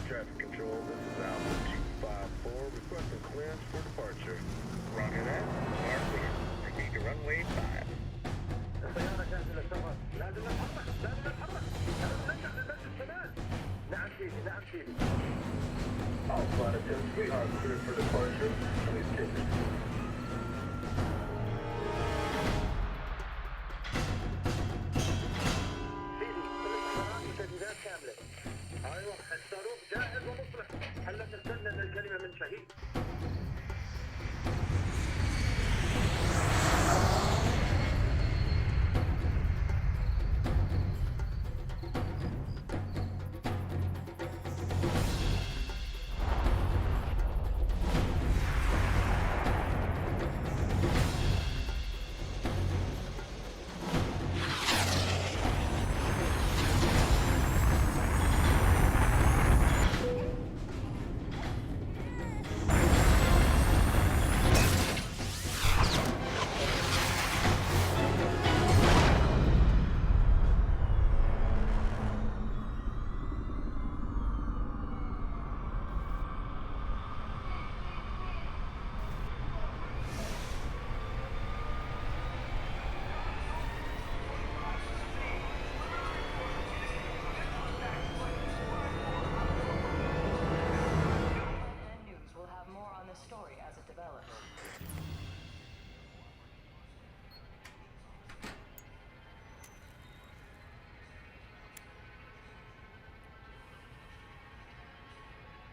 traffic control. This is Alpha 254 requesting clearance for departure. Roger that. Smart clear. Proceed to runway 5. الطيارة جاهزة للسفر. لازم نتحرك. لازم نتحرك. لازم نرجع للمسجد كمان. نعم سيدي. نعم سيدي. All flight attendants, we are cleared for departure. Please take it. سيدي، الاستخبارات وتجهيزات كاملة. ايوه، الصاروخ جاهز ومصلح. هلا تستنى من الكلمة من شهيد.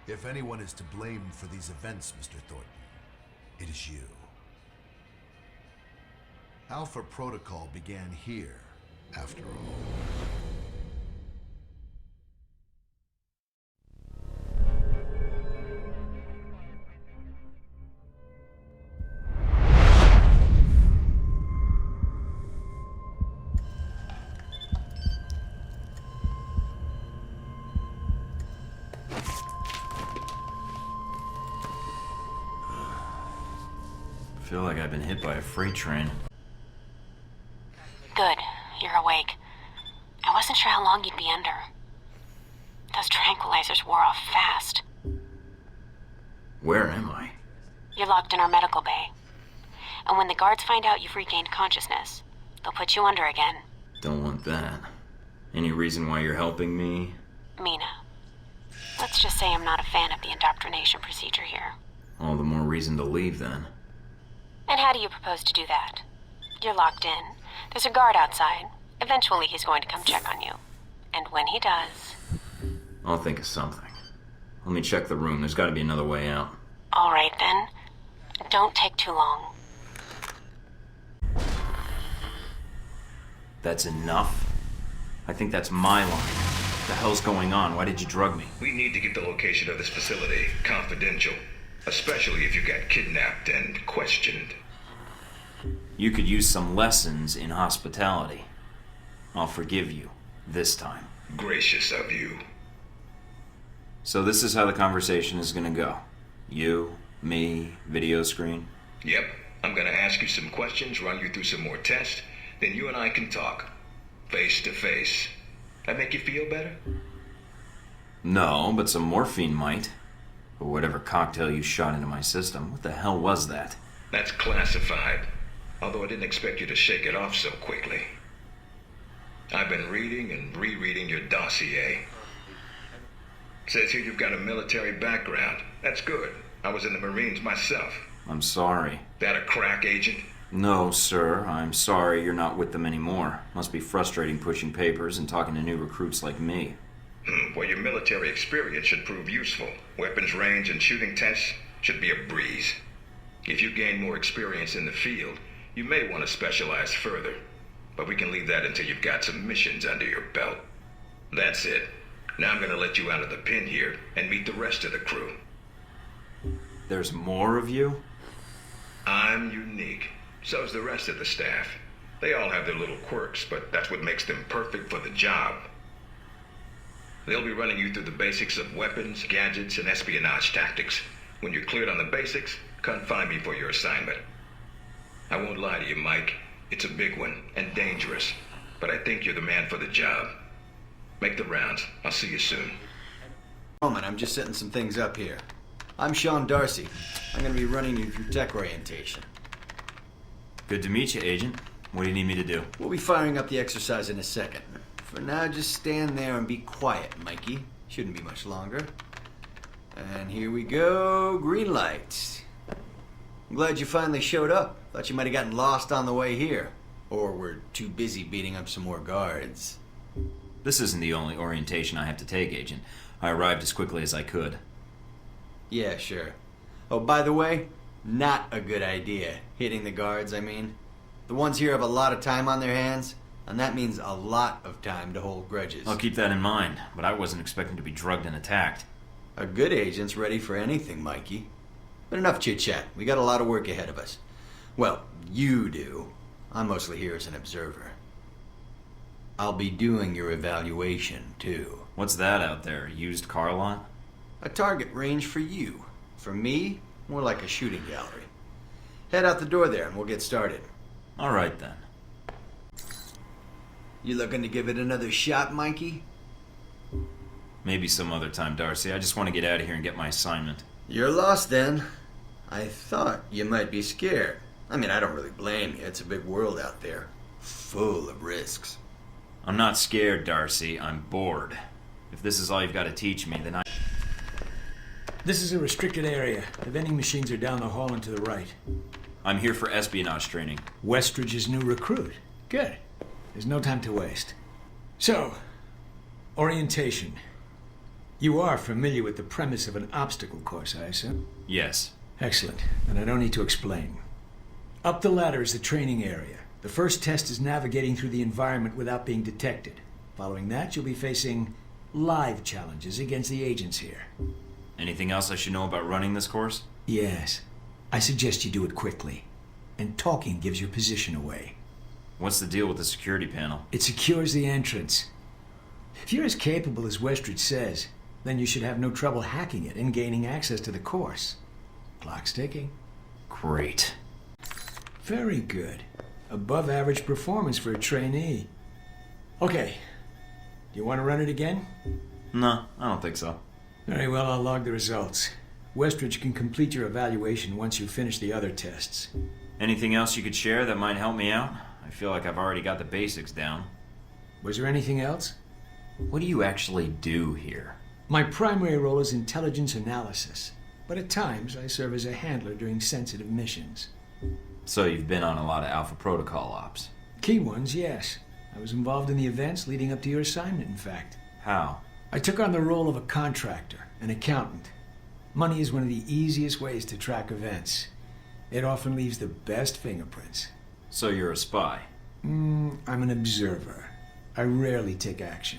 If anyone is to blame for these events, Mr. Thornton, it is you. Alpha Protocol began here, after all. I feel like I've been hit by a freight train. Good. You're awake. I wasn't sure how long you'd be under. Those tranquilizers wore off fast. Where am I? You're locked in our medical bay. And when the guards find out you've regained consciousness, they'll put you under again. Don't want that. Any reason why you're helping me? Mina. Let's just say I'm not a fan of the indoctrination procedure here. All the more reason to leave, then. And how do you propose to do that? You're locked in. There's a guard outside. Eventually he's going to come check on you. And when he does... I'll think of something. Let me check the room. There's got to be another way out. All right, then. Don't take too long. That's enough? I think that's my line. What the hell's going on? Why did you drug me? We need to get the location of this facility confidential. Especially if you got kidnapped and questioned. You could use some lessons in hospitality. I'll forgive you. This time. Gracious of you. So this is how the conversation is gonna go. You, me, video screen. Yep. I'm gonna ask you some questions, run you through some more tests, then you and I can talk. Face to face. That make you feel better? No, but some morphine might. Or whatever cocktail you shot into my system. What the hell was that? That's classified. Although I didn't expect you to shake it off so quickly. I've been reading and rereading your dossier. Says here you've got a military background. That's good. I was in the Marines myself. I'm sorry. That a crack agent? No, sir. I'm sorry you're not with them anymore. Must be frustrating pushing papers and talking to new recruits like me. Well, your military experience should prove useful. Weapons range and shooting tests should be a breeze. If you gain more experience in the field, you may want to specialize further. But we can leave that until you've got some missions under your belt. That's it. Now I'm going to let you out of the pen here and meet the rest of the crew. There's more of you? I'm unique. So's the rest of the staff. They all have their little quirks, but that's what makes them perfect for the job. They'll be running you through the basics of weapons, gadgets, and espionage tactics. When you're cleared on the basics, come find me for your assignment. I won't lie to you, Mike. It's a big one, and dangerous. But I think you're the man for the job. Make the rounds. I'll see you soon. Moment, I'm just setting some things up here. I'm Sean Darcy. I'm gonna be running you through tech orientation. Good to meet you, Agent. What do you need me to do? We'll be firing up the exercise in a second. For now, just stand there and be quiet, Mikey. Shouldn't be much longer. And here we go, green light. I'm glad you finally showed up. Thought you might have gotten lost on the way here. Or were too busy beating up some more guards. This isn't the only orientation I have to take, Agent. I arrived as quickly as I could. Yeah, sure. Oh, by the way, not a good idea. Hitting the guards, I mean. The ones here have a lot of time on their hands, and that means a lot of time to hold grudges. I'll keep that in mind, but I wasn't expecting to be drugged and attacked. A good agent's ready for anything, Mikey. But enough chit-chat. We got a lot of work ahead of us. Well, you do. I'm mostly here as an observer. I'll be doing your evaluation, too. What's that out there? A used car lot? A target range for you. For me, more like a shooting gallery. Head out the door there and we'll get started. All right, then. You looking to give it another shot, Mikey? Maybe some other time, Darcy. I just want to get out of here and get my assignment. You're lost, then. I thought you might be scared. I mean, I don't really blame you. It's a big world out there. Full of risks. I'm not scared, Darcy. I'm bored. If this is all you've got to teach me, then I... This is a restricted area. The vending machines are down the hall and to the right. I'm here for espionage training. Westridge's new recruit. Good. There's no time to waste. So, orientation. You are familiar with the premise of an obstacle course, I assume? Yes. Excellent. Then I don't need to explain. Up the ladder is the training area. The first test is navigating through the environment without being detected. Following that, you'll be facing live challenges against the agents here. Anything else I should know about running this course? Yes. I suggest you do it quickly. And talking gives your position away. What's the deal with the security panel? It secures the entrance. If you're as capable as Westridge says, then you should have no trouble hacking it and gaining access to the course. Clock's ticking. Great. Very good. Above average performance for a trainee. Okay. Do you want to run it again? No, I don't think so. Very well, I'll log the results. Westridge can complete your evaluation once you finish the other tests. Anything else you could share that might help me out? I feel like I've already got the basics down. Was there anything else? What do you actually do here? My primary role is intelligence analysis, but at times I serve as a handler during sensitive missions. So you've been on a lot of Alpha Protocol ops? Key ones, yes. I was involved in the events leading up to your assignment, in fact. How? I took on the role of a contractor, an accountant. Money is one of the easiest ways to track events. It often leaves the best fingerprints. So you're a spy? I'm an observer. I rarely take action.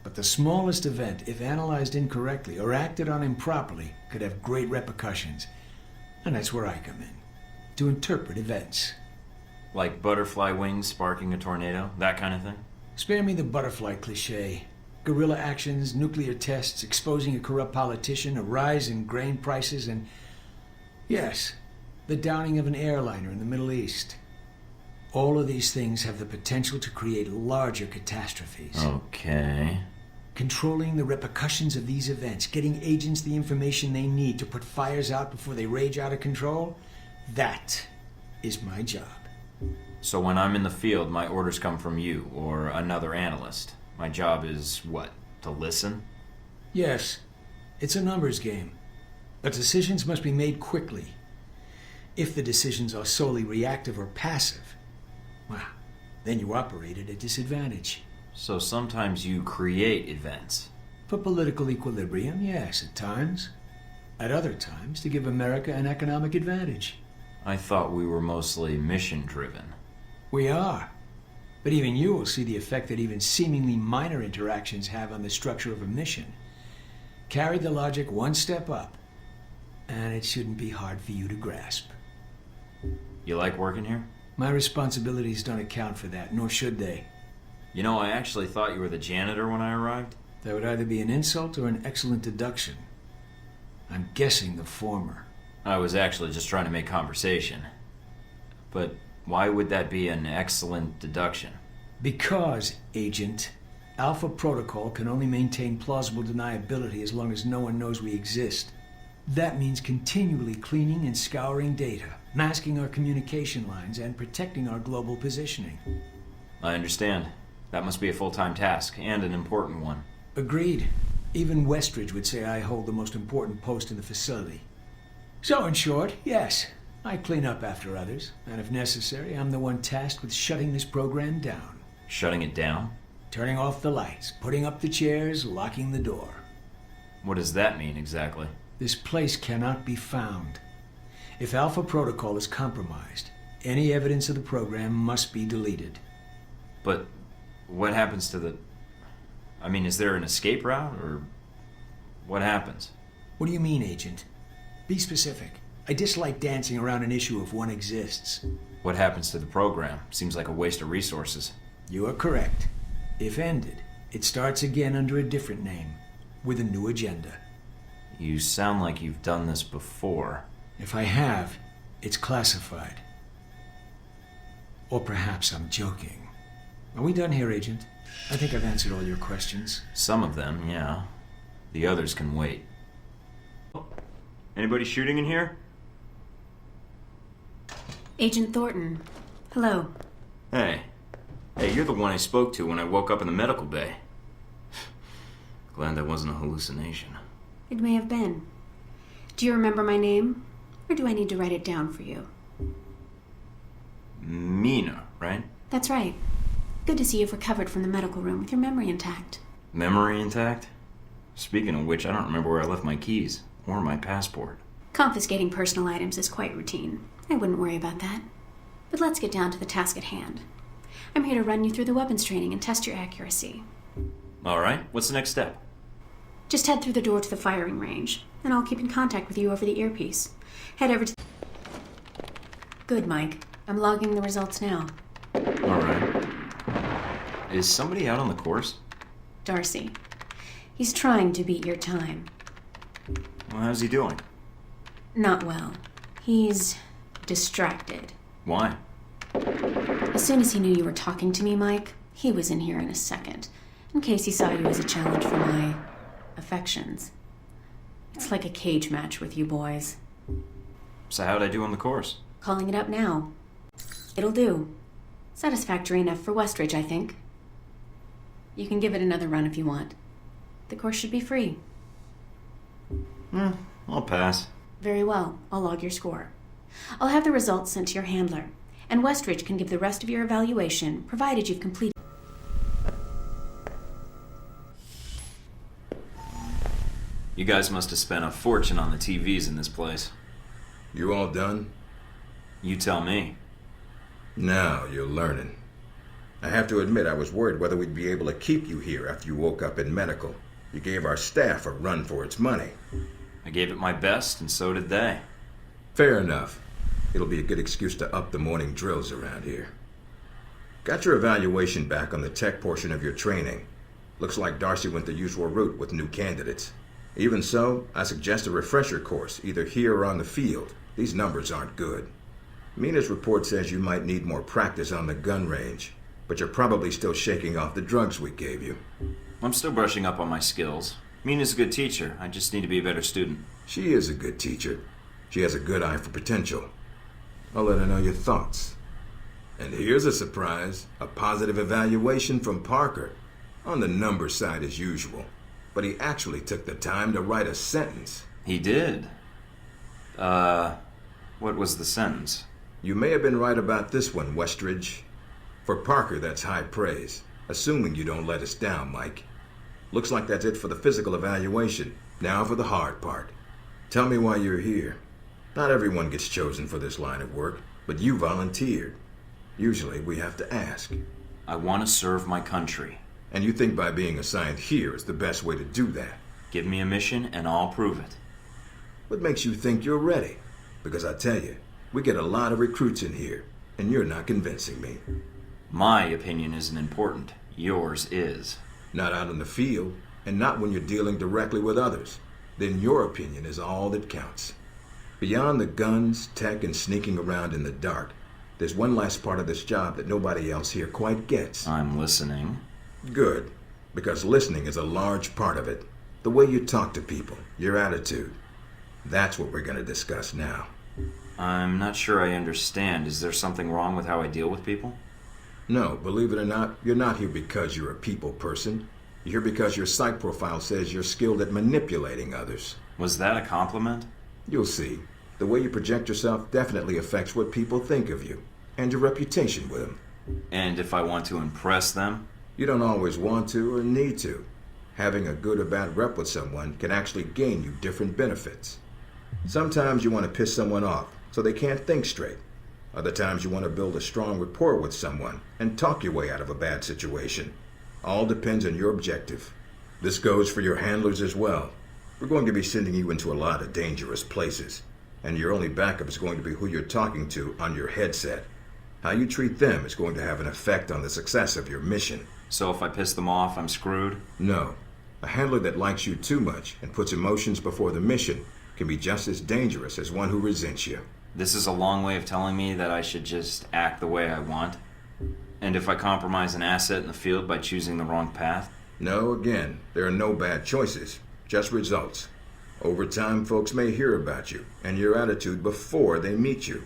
But the smallest event, if analyzed incorrectly or acted on improperly, could have great repercussions. And that's where I come in. To interpret events. Like butterfly wings sparking a tornado? That kind of thing? Spare me the butterfly cliché. Guerrilla actions, nuclear tests, exposing a corrupt politician, a rise in grain prices, and... yes, the downing of an airliner in the Middle East. All of these things have the potential to create larger catastrophes. Okay. Controlling the repercussions of these events, getting agents the information they need to put fires out before they rage out of control, that is my job. So when I'm in the field, my orders come from you, or another analyst. My job is, what, to listen? Yes, it's a numbers game. But decisions must be made quickly. If the decisions are solely reactive or passive, well, then you operate at a disadvantage. So sometimes you create events. For political equilibrium, yes, at times. At other times, to give America an economic advantage. I thought we were mostly mission-driven. We are. But even you will see the effect that even seemingly minor interactions have on the structure of a mission. Carry the logic one step up, and it shouldn't be hard for you to grasp. You like working here? My responsibilities don't account for that, nor should they. You know, I actually thought you were the janitor when I arrived. That would either be an insult or an excellent deduction. I'm guessing the former. I was actually just trying to make conversation. But why would that be an excellent deduction? Because, Agent, Alpha Protocol can only maintain plausible deniability as long as no one knows we exist. That means continually cleaning and scouring data, masking our communication lines, and protecting our global positioning. I understand. That must be a full-time task, and an important one. Agreed. Even Westridge would say I hold the most important post in the facility. So in short, yes, I clean up after others, and if necessary, I'm the one tasked with shutting this program down. Shutting it down? Turning off the lights, putting up the chairs, locking the door. What does that mean exactly? This place cannot be found. If Alpha Protocol is compromised, any evidence of the program must be deleted. But what happens to the... I mean, is there an escape route, or what happens? What do you mean, Agent? Be specific. I dislike dancing around an issue if one exists. What happens to the program? Seems like a waste of resources. You are correct. If ended, it starts again under a different name, with a new agenda. You sound like you've done this before. If I have, it's classified. Or perhaps I'm joking. Are we done here, Agent? I think I've answered all your questions. Some of them, yeah. The others can wait. Anybody shooting in here? Agent Thornton. Hello. Hey. Hey, you're the one I spoke to when I woke up in the medical bay. Glad that wasn't a hallucination. It may have been. Do you remember my name? Or do I need to write it down for you? Mina, right? That's right. Good to see you've recovered from the medical room with your memory intact. Memory intact? Speaking of which, I don't remember where I left my keys. Or my passport. Confiscating personal items is quite routine. I wouldn't worry about that. But let's get down to the task at hand. I'm here to run you through the weapons training and test your accuracy. Alright, what's the next step? Just head through the door to the firing range, and I'll keep in contact with you over the earpiece. Head over to... Good, Mike. I'm logging the results now. Alright. Is somebody out on the course? Darcy. He's trying to beat your time. Well, how's he doing? Not well. He's distracted. Why? As soon as he knew you were talking to me, Mike, he was in here in a second, in case he saw you as a challenge for my affections. It's like a cage match with you boys. So how'd I do on the course? Calling it up now. It'll do. Satisfactory enough for Westridge, I think. You can give it another run if you want. The course should be free. I'll pass. Very well. I'll log your score. I'll have the results sent to your handler, and Westridge can give the rest of your evaluation, provided you've completed. You guys must have spent a fortune on the TVs in this place. You all done? You tell me. Now you're learning. I have to admit I was worried whether we'd be able to keep you here after you woke up in medical. You gave our staff a run for its money. I gave it my best, and so did they. Fair enough. It'll be a good excuse to up the morning drills around here. Got your evaluation back on the tech portion of your training. Looks like Darcy went the usual route with new candidates. Even so, I suggest a refresher course, either here or on the field. These numbers aren't good. Mina's report says you might need more practice on the gun range, but you're probably still shaking off the drugs we gave you. I'm still brushing up on my skills. Mina's a good teacher. I just need to be a better student. She is a good teacher. She has a good eye for potential. I'll let her know your thoughts. And here's a surprise, a positive evaluation from Parker. On the number side as usual. But he actually took the time to write a sentence. He did. What was the sentence? You may have been right about this one, Westridge. For Parker, that's high praise. Assuming you don't let us down, Mike. Looks like that's it for the physical evaluation. Now for the hard part. Tell me why you're here. Not everyone gets chosen for this line of work, but you volunteered. Usually we have to ask. I want to serve my country. And you think by being assigned here is the best way to do that? Give me a mission and I'll prove it. What makes you think you're ready? Because I tell you, we get a lot of recruits in here, and you're not convincing me. My opinion isn't important. Yours is. Not out in the field, and not when you're dealing directly with others. Then your opinion is all that counts. Beyond the guns, tech, and sneaking around in the dark, there's one last part of this job that nobody else here quite gets. I'm listening. Good. Because listening is a large part of it. The way you talk to people, your attitude. That's what we're going to discuss now. I'm not sure I understand. Is there something wrong with how I deal with people? No, believe it or not, you're not here because you're a people person. You're here because your psych profile says you're skilled at manipulating others. Was that a compliment? You'll see. The way you project yourself definitely affects what people think of you, and your reputation with them. And if I want to impress them? You don't always want to or need to. Having a good or bad rep with someone can actually gain you different benefits. Sometimes you want to piss someone off so they can't think straight. Other times you want to build a strong rapport with someone and talk your way out of a bad situation. All depends on your objective. This goes for your handlers as well. We're going to be sending you into a lot of dangerous places, and your only backup is going to be who you're talking to on your headset. How you treat them is going to have an effect on the success of your mission. So if I piss them off, I'm screwed? No. A handler that likes you too much and puts emotions before the mission can be just as dangerous as one who resents you. This is a long way of telling me that I should just act the way I want? And if I compromise an asset in the field by choosing the wrong path? No, again, there are no bad choices, just results. Over time, folks may hear about you and your attitude before they meet you.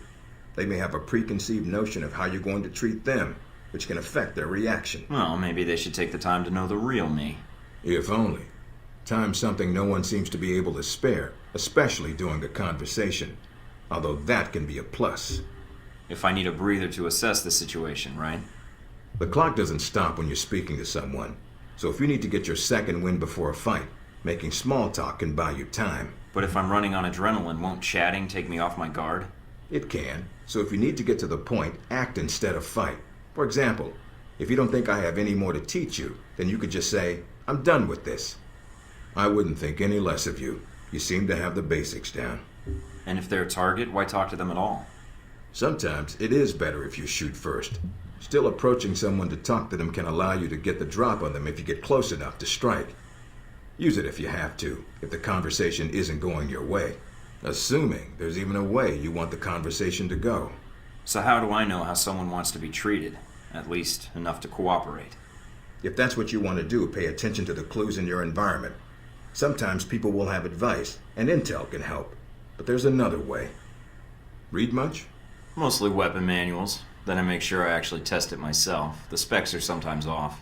They may have a preconceived notion of how you're going to treat them, which can affect their reaction. Well, maybe they should take the time to know the real me. If only. Time's something no one seems to be able to spare, especially during a conversation. Although that can be a plus. If I need a breather to assess the situation, right? The clock doesn't stop when you're speaking to someone. So if you need to get your second win before a fight, making small talk can buy you time. But if I'm running on adrenaline, won't chatting take me off my guard? It can. So if you need to get to the point, act instead of fight. For example, if you don't think I have any more to teach you, then you could just say, I'm done with this. I wouldn't think any less of you. You seem to have the basics down. And if they're a target, why talk to them at all? Sometimes it is better if you shoot first. Still, approaching someone to talk to them can allow you to get the drop on them if you get close enough to strike. Use it if you have to, if the conversation isn't going your way. Assuming there's even a way you want the conversation to go. So how do I know how someone wants to be treated? At least enough to cooperate. If that's what you want to do, pay attention to the clues in your environment. Sometimes people will have advice, and intel can help. But there's another way. Read much? Mostly weapon manuals. Then I make sure I actually test it myself. The specs are sometimes off.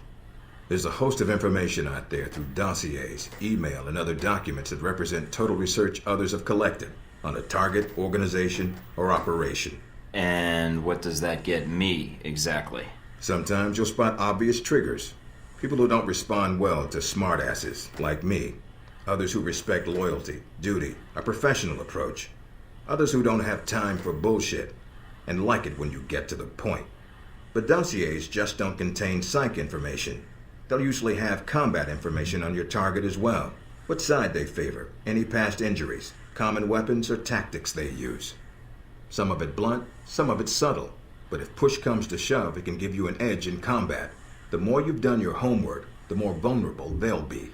There's a host of information out there through dossiers, email, and other documents that represent total research others have collected on a target, organization, or operation. And what does that get me, exactly? Sometimes you'll spot obvious triggers. People who don't respond well to smartasses, like me. Others who respect loyalty, duty, a professional approach. Others who don't have time for bullshit, and like it when you get to the point. But dossiers just don't contain psych information. They'll usually have combat information on your target as well. What side they favor, any past injuries, common weapons or tactics they use. Some of it blunt, some of it subtle. But if push comes to shove, it can give you an edge in combat. The more you've done your homework, the more vulnerable they'll be.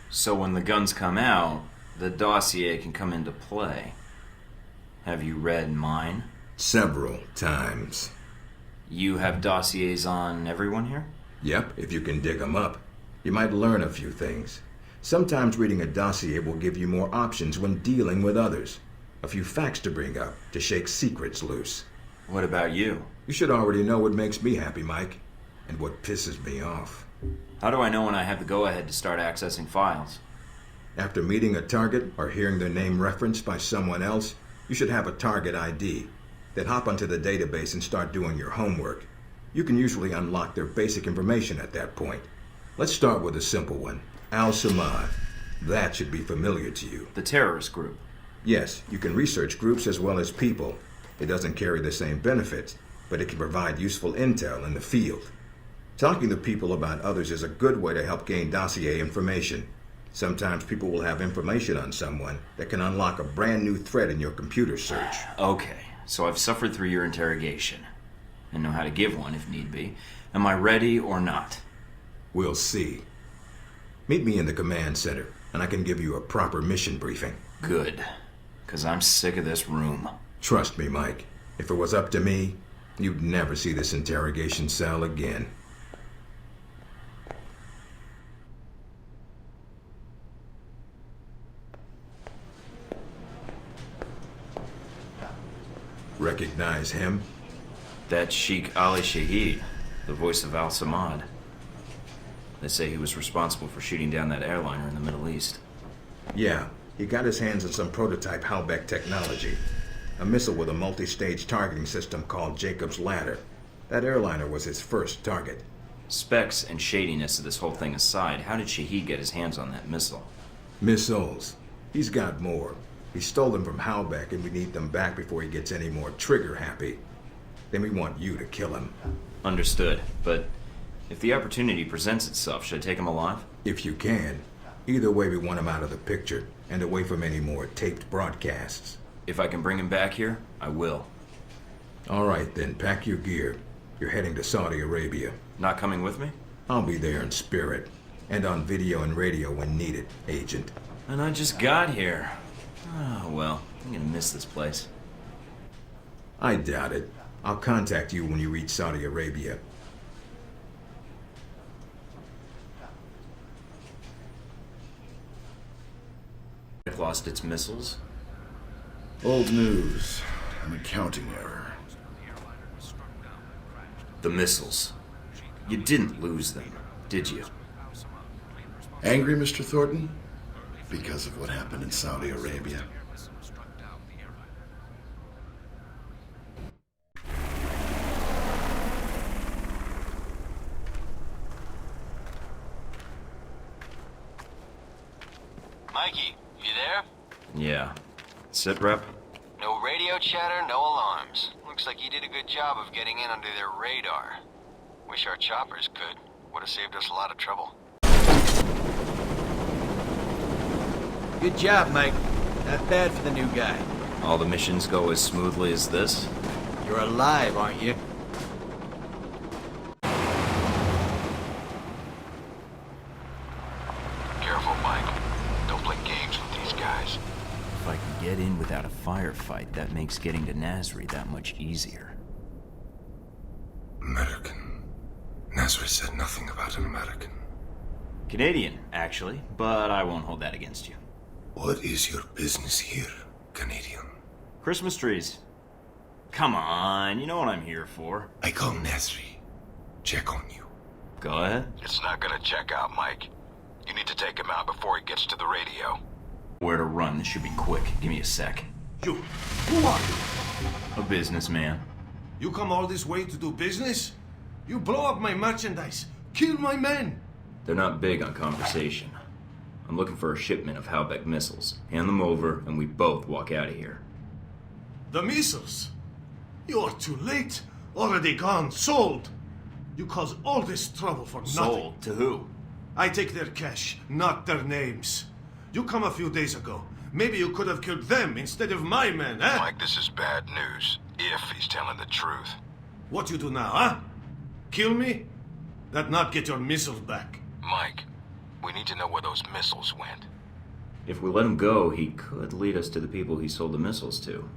So when the guns come out, the dossier can come into play. Have you read mine? Several times. You have dossiers on everyone here? Yep, if you can dig them up. You might learn a few things. Sometimes reading a dossier will give you more options when dealing with others. A few facts to bring up, to shake secrets loose. What about you? You should already know what makes me happy, Mike, and what pisses me off. How do I know when I have the go-ahead to start accessing files? After meeting a target or hearing their name referenced by someone else, you should have a target ID. Then hop onto the database and start doing your homework. You can usually unlock their basic information at that point. Let's start with a simple one. Al-Samad. That should be familiar to you. The terrorist group. Yes, you can research groups as well as people. It doesn't carry the same benefits, but it can provide useful intel in the field. Talking to people about others is a good way to help gain dossier information. Sometimes people will have information on someone that can unlock a brand new thread in your computer search. Okay, so I've suffered through your interrogation and know how to give one if need be. Am I ready or not? We'll see. Meet me in the command center, and I can give you a proper mission briefing. Good, because I'm sick of this room. Trust me, Mike. If it was up to me, you'd never see this interrogation cell again. Recognize him? That's Sheikh Ali Shahid, the voice of Al-Samad. They say he was responsible for shooting down that airliner in the Middle East. Yeah, he got his hands on some prototype Halbeck technology. A missile with a multi-stage targeting system called Jacob's Ladder. That airliner was his first target. Specs and shadiness of this whole thing aside, how did Shahid get his hands on that missile? Missiles. He's got more. He stole them from Halbeck, and we need them back before he gets any more trigger-happy. Then we want you to kill him. Understood, but if the opportunity presents itself, should I take him alive? If you can. Either way, we want him out of the picture, and away from any more taped broadcasts. If I can bring him back here, I will. All right, then, pack your gear. You're heading to Saudi Arabia. Not coming with me? I'll be there in spirit, and on video and radio when needed, Agent. And I just got here. Oh, well, I'm gonna miss this place. I doubt it. I'll contact you when you reach Saudi Arabia. It lost its missiles? Old news. An accounting error. The missiles. You didn't lose them, did you? Angry, Mr. Thornton? Because of what happened in Saudi Arabia. Mikey, you there? Yeah. Sit rep? No radio chatter, no alarms. Looks like you did a good job of getting in under their radar. Wish our choppers could. Would have saved us a lot of trouble. Good job, Mike. Not bad for the new guy. All the missions go as smoothly as this? You're alive, aren't you? Careful, Mike. Don't play games with these guys. If I can get in without a firefight, that makes getting to Nasri that much easier. American. Nasri said nothing about an American. Canadian, actually, but I won't hold that against you. What is your business here, Canadian? Christmas trees. Come on, you know what I'm here for. I call Nasri. Check on you. Go ahead. It's not gonna check out, Mike. You need to take him out before he gets to the radio. Where to run? This should be quick. Give me a sec. You, who are you? A businessman. You come all this way to do business? You blow up my merchandise, kill my men. They're not big on conversation. I'm looking for a shipment of Halbeck missiles. Hand them over, and we both walk out of here. The missiles? You're too late. Already gone, sold. You caused all this trouble for nothing. Sold? To who? I take their cash, not their names. You come a few days ago. Maybe you could have killed them instead of my men, eh? Mike, this is bad news. If he's telling the truth. What you do now, huh? Kill me? That not get your missiles back. Mike, we need to know where those missiles went. If we let him go, he could lead us to the people he sold the missiles to.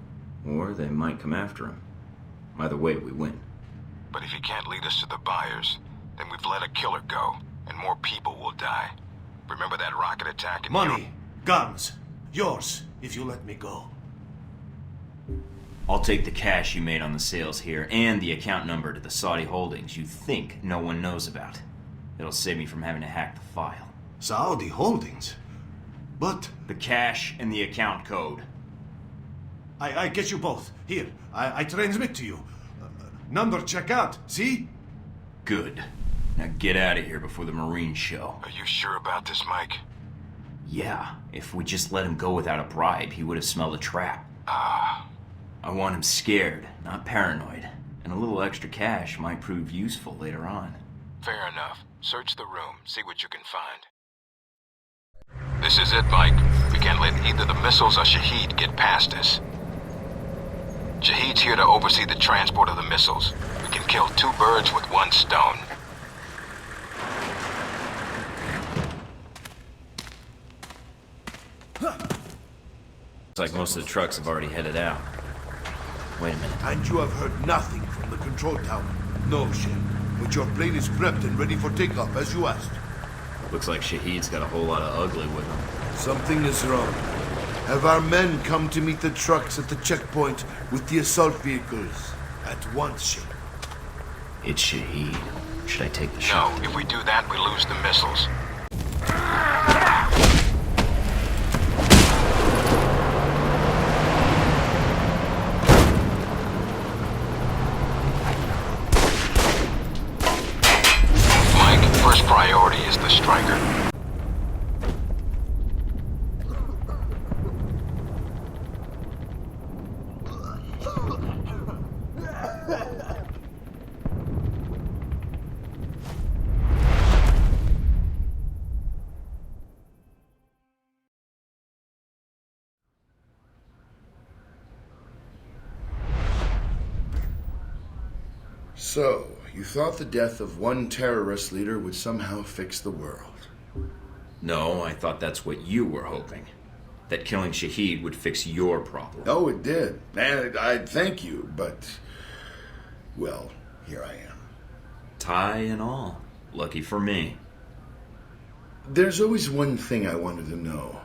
Or they might come after him. Either way, we win. But if he can't lead us to the buyers, then we've let a killer go, and more people will die. Remember that rocket attack in Money, guns, yours, if you let me go. I'll take the cash you made on the sales here, and the account number to the Saudi holdings you think no one knows about. It'll save me from having to hack the file. Saudi holdings? But... The cash and the account code. I get you both. Here, I transmit to you. Number check out, see? Good. Now get out of here before the Marines show. Are you sure about this, Mike? Yeah, if we just let him go without a bribe, he would have smelled a trap. Ah. I want him scared, not paranoid. And a little extra cash might prove useful later on. Fair enough. Search the room, see what you can find. This is it, Mike. We can't let either the missiles or Shahid get past us. Shahid's here to oversee the transport of the missiles. We can kill two birds with one stone. Looks like most of the trucks have already headed out. Wait a minute. And you have heard nothing from the control tower? No, Shay. But your plane is prepped and ready for takeoff, as you asked. Looks like Shahid's got a whole lot of ugly with him. Something is wrong. Have our men come to meet the trucks at the checkpoint with the assault vehicles at once, Sheikh. It's Shahid. Should I take the shot? No, if we do that, we lose the missiles. Mike, first priority is the striker. So, you thought the death of one terrorist leader would somehow fix the world? No, I thought that's what you were hoping. That killing Shahid would fix your problem. Oh, it did. And I'd thank you, but... well, here I am. Tie and all. Lucky for me. There's always one thing I wanted to know.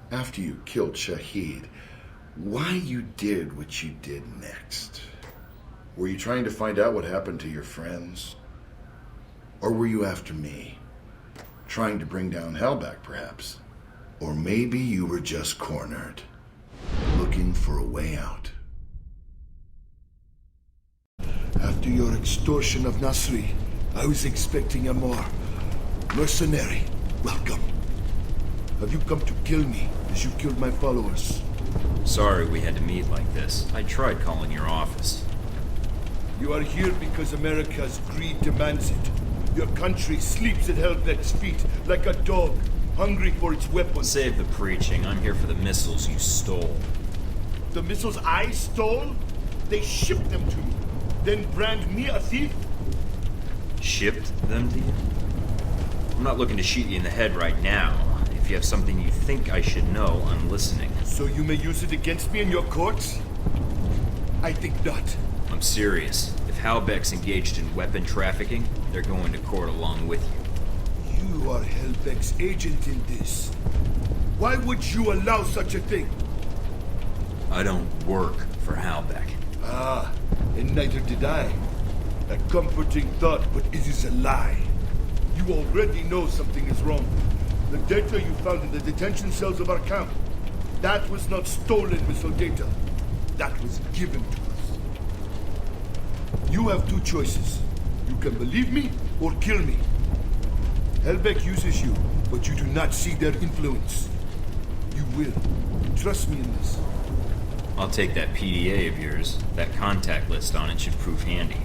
After you killed Shahid, why you did what you did next. Were you trying to find out what happened to your friends? Or were you after me? Trying to bring down Hellback, perhaps? Or maybe you were just cornered, looking for a way out. After your extortion of Nasri, I was expecting a more mercenary welcome. Have you come to kill me as you killed my followers? Sorry we had to meet like this. I tried calling your office. You are here because America's greed demands it. Your country sleeps at Hellbeck's feet like a dog, hungry for its weapons. Save the preaching. I'm here for the missiles you stole. The missiles I stole? They shipped them to me. Then brand me a thief? Shipped them to you? I'm not looking to shoot you in the head right now. If you have something you think I should know, I'm listening. So you may use it against me in your courts? I think not. I'm serious. If Hellbeck's engaged in weapon trafficking, they're going to court along with you. You are Hellbeck's agent in this. Why would you allow such a thing? I don't work for Hellbeck. Ah, and neither did I. A comforting thought, but it is a lie. You already know something is wrong. The data you found in the detention cells of our camp, that was not stolen missile data. That was given to us. You have two choices. You can believe me or kill me. Hellbeck uses you, but you do not see their influence. You will. Trust me in this. I'll take that PDA of yours. That contact list on it should prove handy.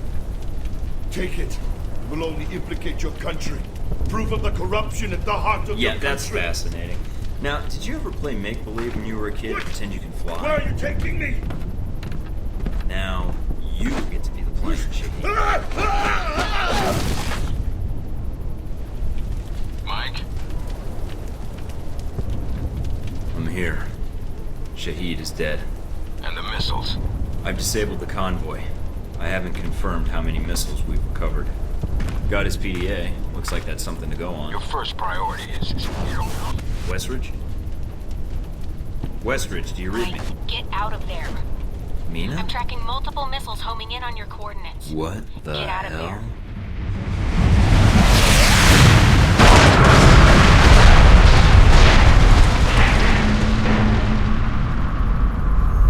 Take it. It will only implicate your country. Proof of the corruption at the heart of your country. Yeah, that's fascinating. Now, did you ever play make-believe when you were a kid? What? Pretend you can fly? Where are you taking me? Now, you get to be the plane, Shahid. Mike? I'm here. Shahid is dead. And the missiles? I've disabled the convoy. I haven't confirmed how many missiles we've recovered. Got his PDA. Looks like that's something to go on. Your first priority is you. Westridge? Westridge, do you read me? Get out of there. Mina? I'm tracking multiple missiles homing in on your coordinates. What the Get out of hell? there.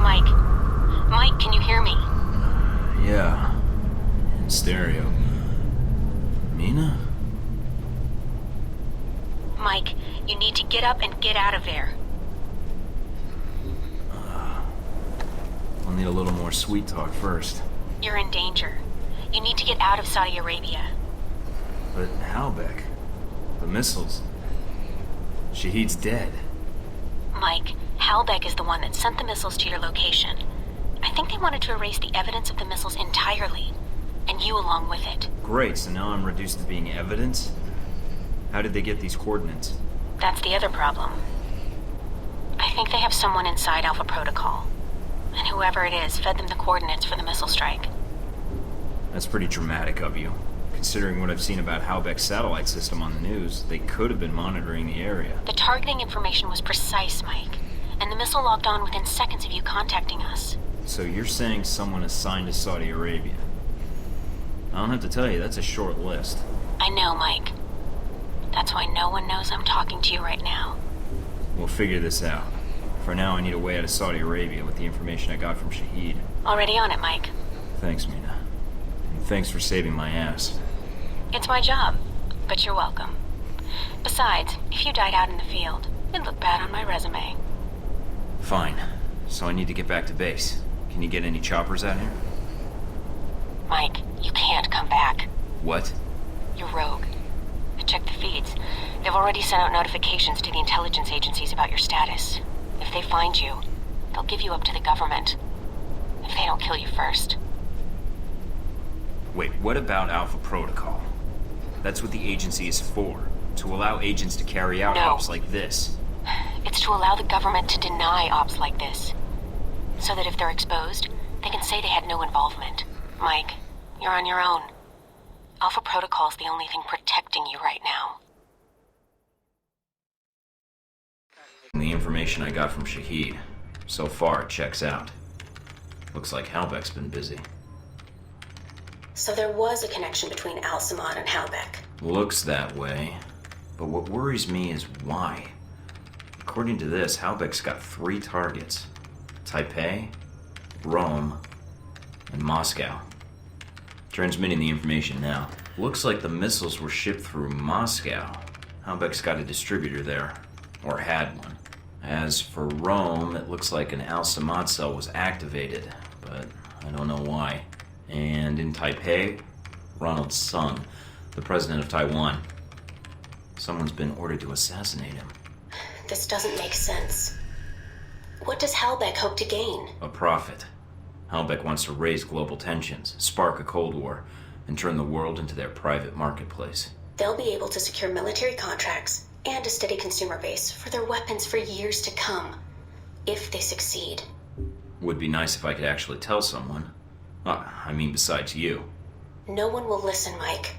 Mike, can you hear me? Yeah. In stereo. Mina? Mike, you need to get up and get out of there. I'll need a little more sweet talk first. You're in danger. You need to get out of Saudi Arabia. But Hellbeck? The missiles? Shahid's dead. Mike, Hellbeck is the one that sent the missiles to your location. I think they wanted to erase the evidence of the missiles entirely, and you along with it. Great, so now I'm reduced to being evidence? How did they get these coordinates? That's the other problem. I think they have someone inside Alpha Protocol, and whoever it is fed them the coordinates for the missile strike. That's pretty dramatic of you. Considering what I've seen about Hellbeck's satellite system on the news, they could have been monitoring the area. The targeting information was precise, Mike, and the missile logged on within seconds of you contacting us. So you're saying someone assigned to Saudi Arabia? I don't have to tell you, that's a short list. I know, Mike. That's why no one knows I'm talking to you right now. We'll figure this out. For now, I need a way out of Saudi Arabia with the information I got from Shahid. Already on it, Mike. Thanks, Mina. And thanks for saving my ass. It's my job, but you're welcome. Besides, if you died out in the field, it'd look bad on my resume. Fine. So I need to get back to base. Can you get any choppers out here? Mike, you can't come back. What? You're rogue. I checked the feeds. They've already sent out notifications to the intelligence agencies about your status. If they find you, they'll give you up to the government. If they don't kill you first. Wait, what about Alpha Protocol? That's what the agency is for. To allow agents to carry out ops like this. It's to allow the government to deny ops like this. So that if they're exposed, they can say they had no involvement. Mike, you're on your own. Alpha Protocol's the only thing protecting you right now. The information I got from Shahid, so far it checks out. Looks like Halbeck's been busy. So there was a connection between Al-Samad and Halbeck. Looks that way. But what worries me is why. According to this, Halbeck's got 3 targets. Taipei, Rome, and Moscow. Transmitting the information now. Looks like the missiles were shipped through Moscow. Halbeck's got a distributor there. Or had one. As for Rome, it looks like an Al-Samad cell was activated, but I don't know why. And in Taipei, Ronald Sung, the president of Taiwan. Someone's been ordered to assassinate him. This doesn't make sense. What does Halbeck hope to gain? A profit. Halbeck wants to raise global tensions, spark a Cold War, and turn the world into their private marketplace. They'll be able to secure military contracts and a steady consumer base for their weapons for years to come, if they succeed. Would be nice if I could actually tell someone. I mean, besides you. No one will listen, Mike.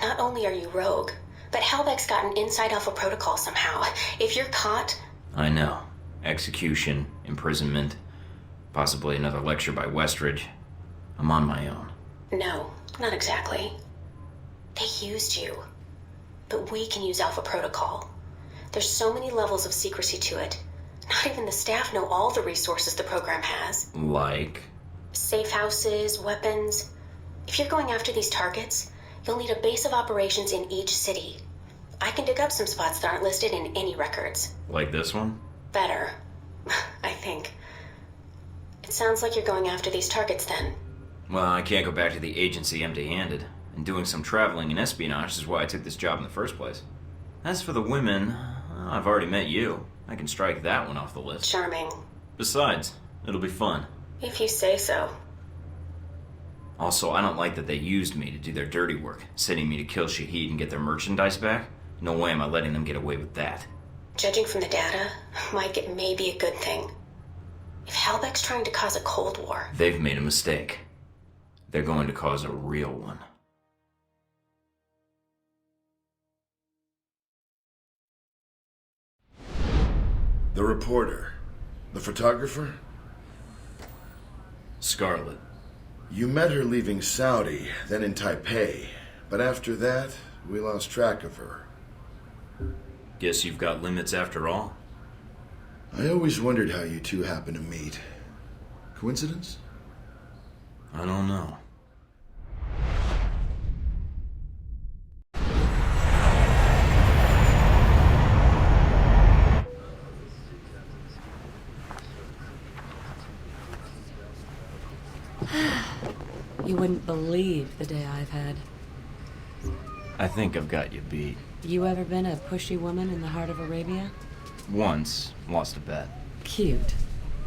Not only are you rogue, but Halbeck's got an inside Alpha Protocol somehow. If you're caught... I know. Execution, imprisonment, possibly another lecture by Westridge. I'm on my own. No, not exactly. They used you. But we can use Alpha Protocol. There's so many levels of secrecy to it. Not even the staff know all the resources the program has. Like? Safe houses, weapons. If you're going after these targets, you'll need a base of operations in each city. I can dig up some spots that aren't listed in any records. Like this one? Better, I think. It sounds like you're going after these targets then. Well, I can't go back to the agency empty-handed. And doing some traveling and espionage is why I took this job in the first place. As for the women, I've already met you. I can strike that one off the list. Charming. Besides, it'll be fun. If you say so. Also, I don't like that they used me to do their dirty work, sending me to kill Shahid and get their merchandise back. No way am I letting them get away with that. Judging from the data, Mike, it may be a good thing. If Halbeck's trying to cause a Cold War... They've made a mistake. They're going to cause a real one. The reporter. The photographer? Scarlet. You met her leaving Saudi, then in Taipei. But after that, we lost track of her. Guess you've got limits after all? I always wondered how you two happened to meet. Coincidence? I don't know. You wouldn't believe the day I've had. I think I've got you beat. You ever been a pushy woman in the heart of Arabia? Once. Lost a bet. Cute.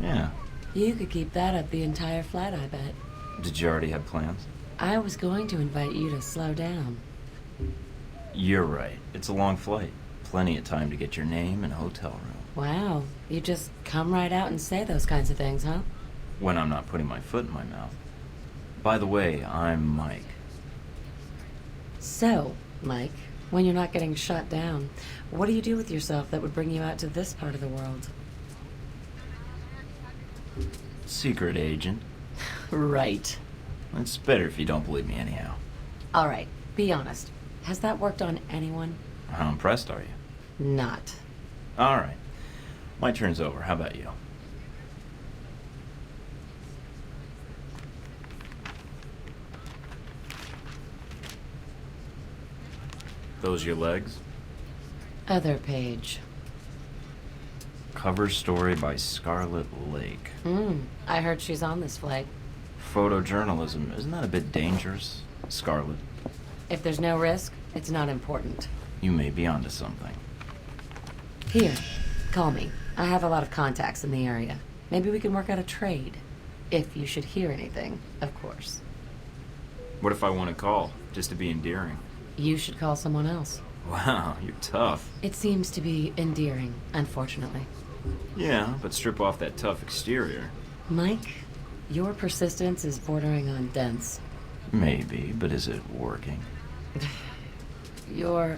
Yeah. You could keep that up the entire flight, I bet. Did you already have plans? I was going to invite you to slow down. You're right. It's a long flight. Plenty of time to get your name and hotel room. Wow. You just come right out and say those kinds of things, huh? When I'm not putting my foot in my mouth. By the way, I'm Mike. So, Mike, when you're not getting shot down, what do you do with yourself that would bring you out to this part of the world? Secret agent. Right. It's better if you don't believe me anyhow. All right, be honest. Has that worked on anyone? How impressed are you? Not. All right. My turn's over. How about you? Those your legs? Other page. Cover story by Scarlet Lake. I heard she's on this flight. Photojournalism, isn't that a bit dangerous, Scarlet? If there's no risk, it's not important. You may be onto something. Here, call me. I have a lot of contacts in the area. Maybe we can work out a trade. If you should hear anything, of course. What if I want to call, just to be endearing? You should call someone else. Wow, you're tough. It seems to be endearing, unfortunately. Yeah, but strip off that tough exterior. Mike, your persistence is bordering on dense. Maybe, but is it working? You're...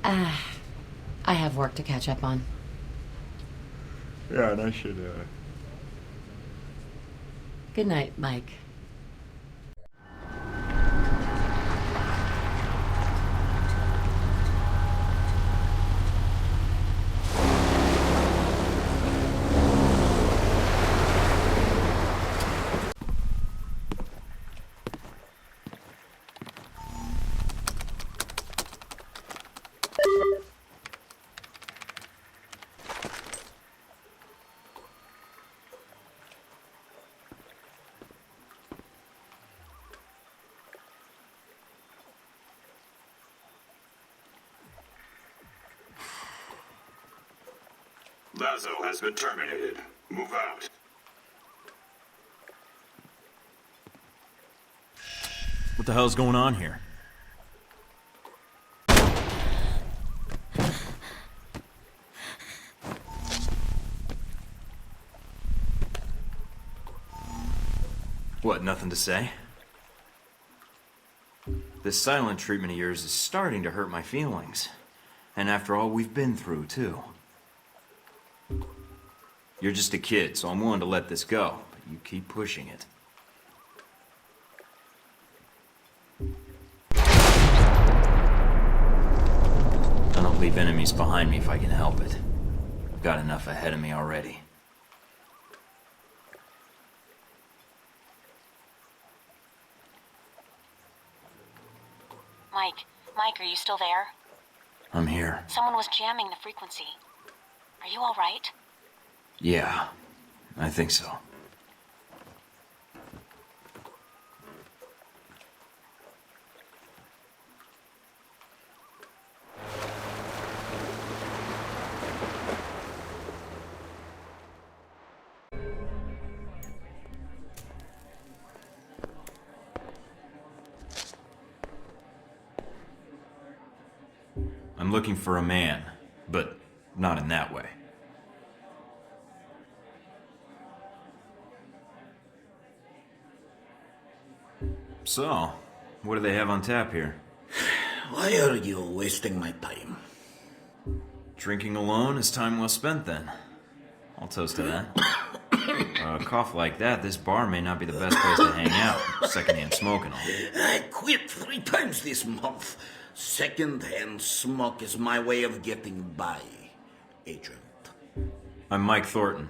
I have work to catch up on. Yeah, and I should, Good night, Mike. Lazo has been terminated. Move out. What the hell's going on here? What, nothing to say? This silent treatment of yours is starting to hurt my feelings. And after all we've been through, too. You're just a kid, so I'm willing to let this go, but you keep pushing it. I don't leave enemies behind me if I can help it. I've got enough ahead of me already. Mike, are you still there? I'm here. Someone was jamming the frequency. Are you all right? Yeah, I think so. I'm looking for a man, but not in that way. So, what do they have on tap here? Why are you wasting my time? Drinking alone is time well spent, then. I'll toast to that. A cough like that, this bar may not be the best place to hang out. Secondhand smoking all. I quit 3 times this month. Second-hand smoke is my way of getting by, Agent. I'm Mike Thornton.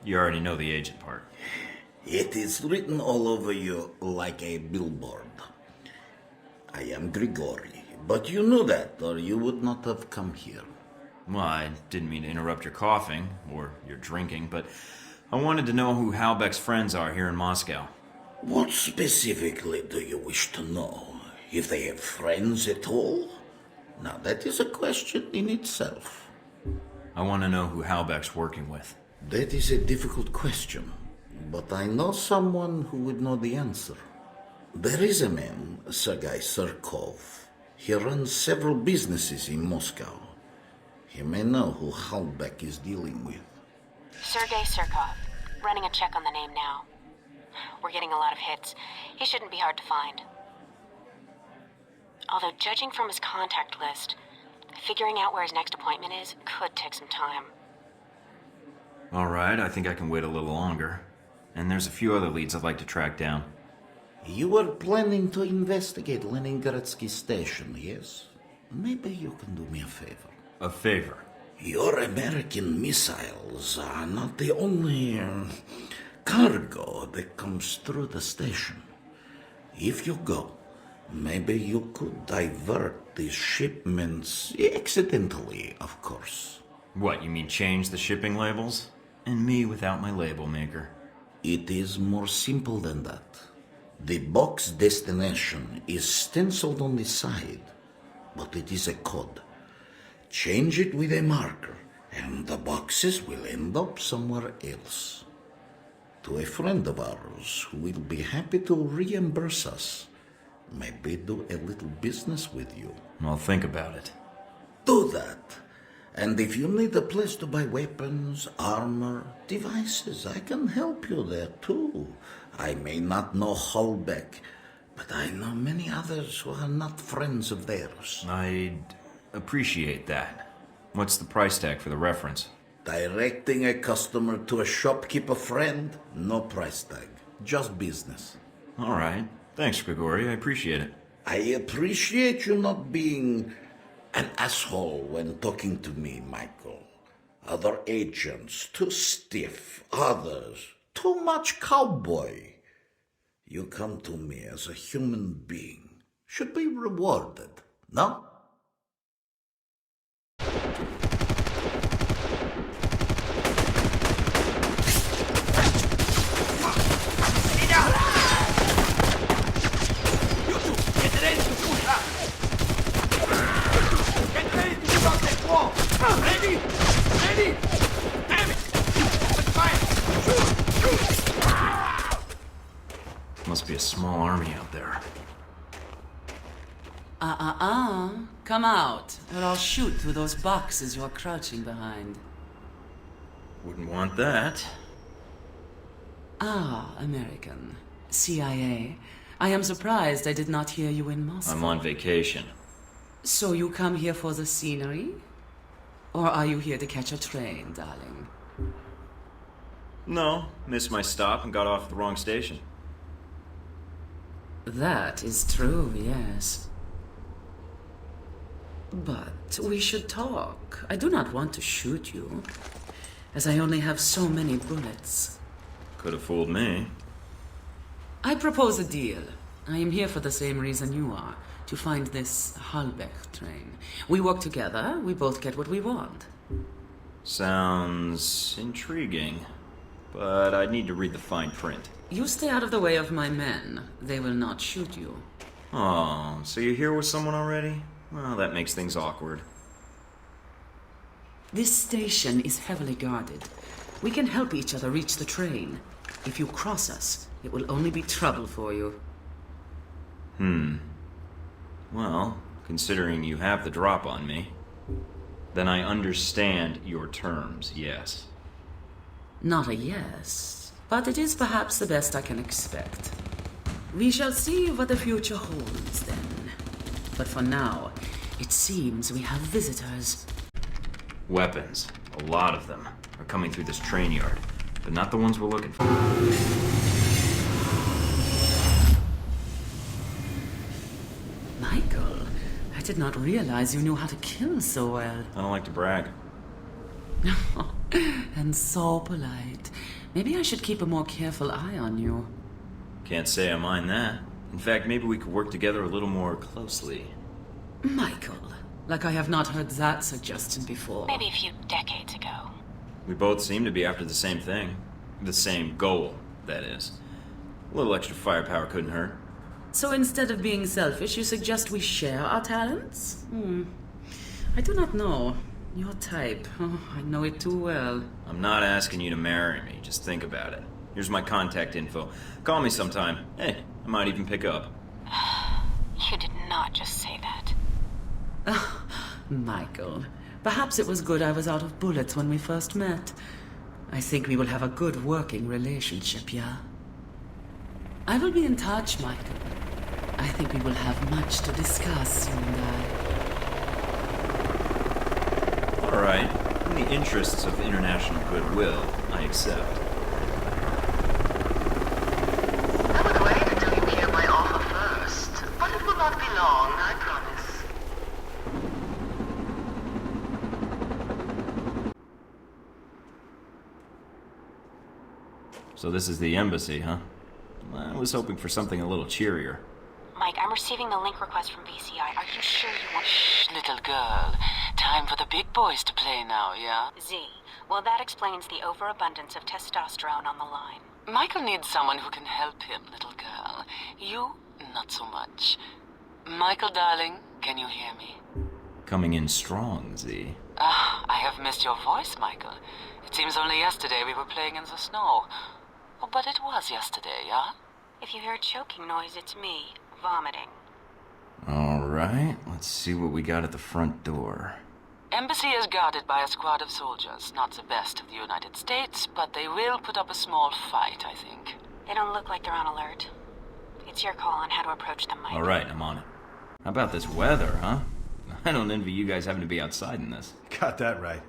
You already know the agent part. It is written all over you like a billboard. I am Grigori, but you knew that, or you would not have come here. Well, I didn't mean to interrupt your coughing, or your drinking, but I wanted to know who Halbeck's friends are here in Moscow. What specifically do you wish to know? If they have friends at all? Now, that is a question in itself. I want to know who Halbeck's working with. That is a difficult question, but I know someone who would know the answer. There is a man, Sergei Surkov. He runs several businesses in Moscow. He may know who Halbeck is dealing with. Sergei Surkov. Running a check on the name now. We're getting a lot of hits. He shouldn't be hard to find. Although, judging from his contact list, figuring out where his next appointment is could take some time. All right, I think I can wait a little longer. And there's a few other leads I'd like to track down. You were planning to investigate Leningradsky station, yes? Maybe you can do me a favor. A favor? Your American missiles are not the only cargo that comes through the station. If you go, maybe you could divert these shipments, accidentally, of course. What, you mean change the shipping labels? And me without my label maker? It is more simple than that. The box destination is stenciled on the side, but it is a code. Change it with a marker, and the boxes will end up somewhere else. To a friend of ours who will be happy to reimburse us. Maybe do a little business with you. I'll think about it. Do that. And if you need a place to buy weapons, armor, devices, I can help you there too. I may not know Holbeck, but I know many others who are not friends of theirs. I'd appreciate that. What's the price tag for the reference? Directing a customer to a shopkeeper friend, no price tag. Just business. All right. Thanks, Grigori. I appreciate it. I appreciate you not being an asshole when talking to me, Michael. Other agents, too stiff. Others, too much cowboy. You come to me as a human being. Should be rewarded, no? Ready! Ready! Damn it! Let's fire! Shoot! Must be a small army out there. Come out, or I'll shoot through those boxes you're crouching behind. Wouldn't want that. American. CIA. I am surprised I did not hear you in Moscow. I'm on vacation. So you come here for the scenery? Or are you here to catch a train, darling? No, missed my stop and got off at the wrong station. That is true, yes. But we should talk. I do not want to shoot you, as I only have so many bullets. Could have fooled me. I propose a deal. I am here for the same reason you are, to find this Holbeck train. We work together, we both get what we want. Sounds intriguing, but I'd need to read the fine print. You stay out of the way of my men. They will not shoot you. Oh, so you're here with someone already? Well, that makes things awkward. This station is heavily guarded. We can help each other reach the train. If you cross us, it will only be trouble for you. Well, considering you have the drop on me, then I understand your terms, yes. Not a yes, but it is perhaps the best I can expect. We shall see what the future holds then. But for now, it seems we have visitors. Weapons, a lot of them, are coming through this train yard, but not the ones we're looking for. Michael, I did not realize you knew how to kill so well. I don't like to brag. And so polite. Maybe I should keep a more careful eye on you. Can't say I mind that. In fact, maybe we could work together a little more closely. Michael, like I have not heard that suggestion before. Maybe a few decades ago. We both seem to be after the same thing. The same goal, that is. A little extra firepower couldn't hurt. So instead of being selfish, you suggest we share our talents? I do not know. Your type. Oh, I know it too well. I'm not asking you to marry me. Just think about it. Here's my contact info. Call me sometime. Hey, I might even pick up. You did not just say that. Michael, perhaps it was good I was out of bullets when we first met. I think we will have a good working relationship, yeah? I will be in touch, Michael. I think we will have much to discuss, you and I. All right. In the interests of international goodwill, I accept. I would wait until you hear my offer first, but it will not be long, I promise. So this is the embassy, huh? I was hoping for something a little cheerier. Mike, I'm receiving the link request from BCI. Are you sure you want... Shh, little girl. Time for the big boys to play now, yeah? Z, well, that explains the overabundance of testosterone on the line. Michael needs someone who can help him, little girl. You, not so much. Michael, darling, can you hear me? Coming in strong, Z. Ah, I have missed your voice, Michael. It seems only yesterday we were playing in the snow. Oh, but it was yesterday, yeah? If you hear a choking noise, it's me, vomiting. Alright, let's see what we got at the front door. Embassy is guarded by a squad of soldiers. Not the best of the United States, but they will put up a small fight, I think. They don't look like they're on alert. It's your call on how to approach them, Mike. Alright, I'm on it. How about this weather, huh? I don't envy you guys having to be outside in this. Got that right.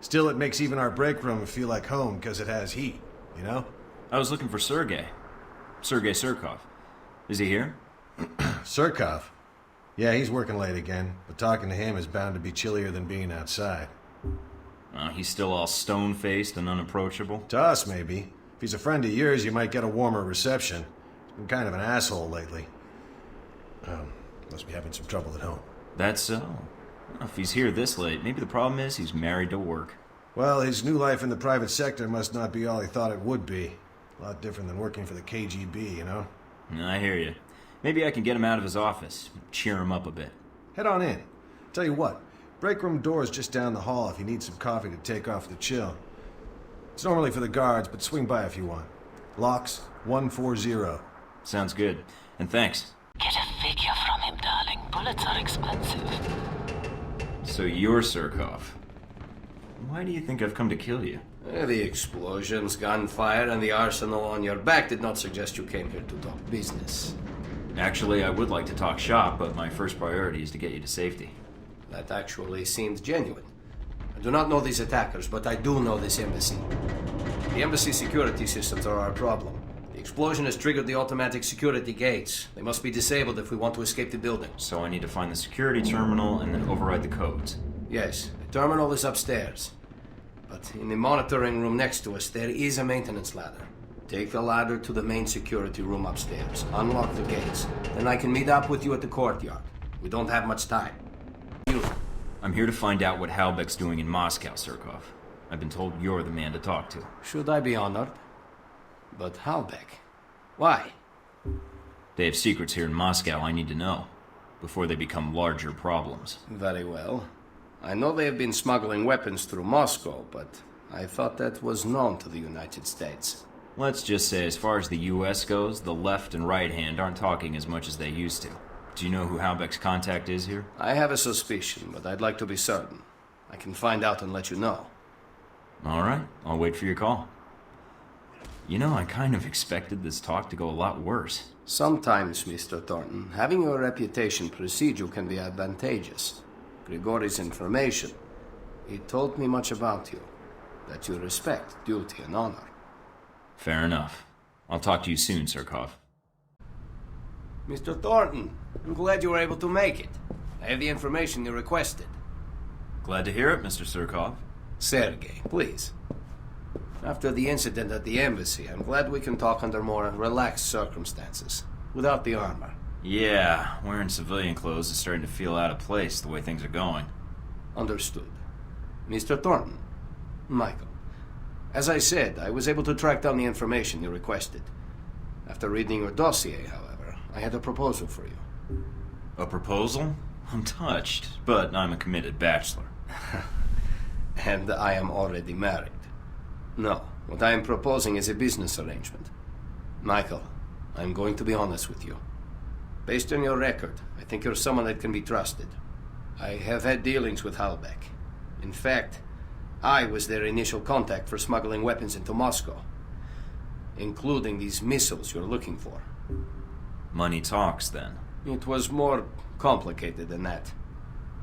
Still, it makes even our break room feel like home because it has heat, you know? I was looking for Sergei Surkov. Is he here? Surkov? Yeah, he's working late again, but talking to him is bound to be chillier than being outside. He's still all stone-faced and unapproachable? To us, maybe. If he's a friend of yours, you might get a warmer reception. He's been kind of an asshole lately. Must be having some trouble at home. That's so. Well, if he's here this late, maybe the problem is he's married to work. Well, his new life in the private sector must not be all he thought it would be. A lot different than working for the KGB, you know? I hear you. Maybe I can get him out of his office, cheer him up a bit. Head on in. Tell you what, break room door is just down the hall if you need some coffee to take off the chill. It's normally for the guards, but swing by if you want. Locks 140. Sounds good. And thanks. Get a figure from him, darling. Bullets are expensive. So you're Surkov. Why do you think I've come to kill you? The explosions, gunfire, and the arsenal on your back did not suggest you came here to talk business. Actually, I would like to talk shop, but my first priority is to get you to safety. That actually seems genuine. I do not know these attackers, but I do know this embassy. The embassy security systems are our problem. The explosion has triggered the automatic security gates. They must be disabled if we want to escape the building. So I need to find the security terminal and then override the codes. Yes, the terminal is upstairs. But in the monitoring room next to us, there is a maintenance ladder. Take the ladder to the main security room upstairs. Unlock the gates. Then I can meet up with you at the courtyard. We don't have much time. I'm here to find out what Halbeck's doing in Moscow, Surkov. I've been told you're the man to talk to. Should I be honored? But Halbeck? Why? They have secrets here in Moscow I need to know, before they become larger problems. Very well. I know they have been smuggling weapons through Moscow, but I thought that was known to the United States. Let's just say, as far as the U.S. goes, the left and right hand aren't talking as much as they used to. Do you know who Halbeck's contact is here? I have a suspicion, but I'd like to be certain. I can find out and let you know. All right, I'll wait for your call. You know, I kind of expected this talk to go a lot worse. Sometimes, Mr. Thornton, having your reputation precede you can be advantageous. Grigori's information, he told me much about you. That you respect duty and honor. Fair enough. I'll talk to you soon, Surkov. Mr. Thornton, I'm glad you were able to make it. I have the information you requested. Glad to hear it, Mr. Surkov. Sergei, please. After the incident at the embassy, I'm glad we can talk under more relaxed circumstances, without the armor. Yeah, wearing civilian clothes is starting to feel out of place the way things are going. Understood. Mr. Thornton, Michael, as I said, I was able to track down the information you requested. After reading your dossier, however, I had a proposal for you. A proposal? I'm touched, but I'm a committed bachelor. And I am already married. No, what I am proposing is a business arrangement. Michael, I'm going to be honest with you. Based on your record, I think you're someone that can be trusted. I have had dealings with Halbeck. In fact, I was their initial contact for smuggling weapons into Moscow, including these missiles you're looking for. Money talks, then. It was more complicated than that.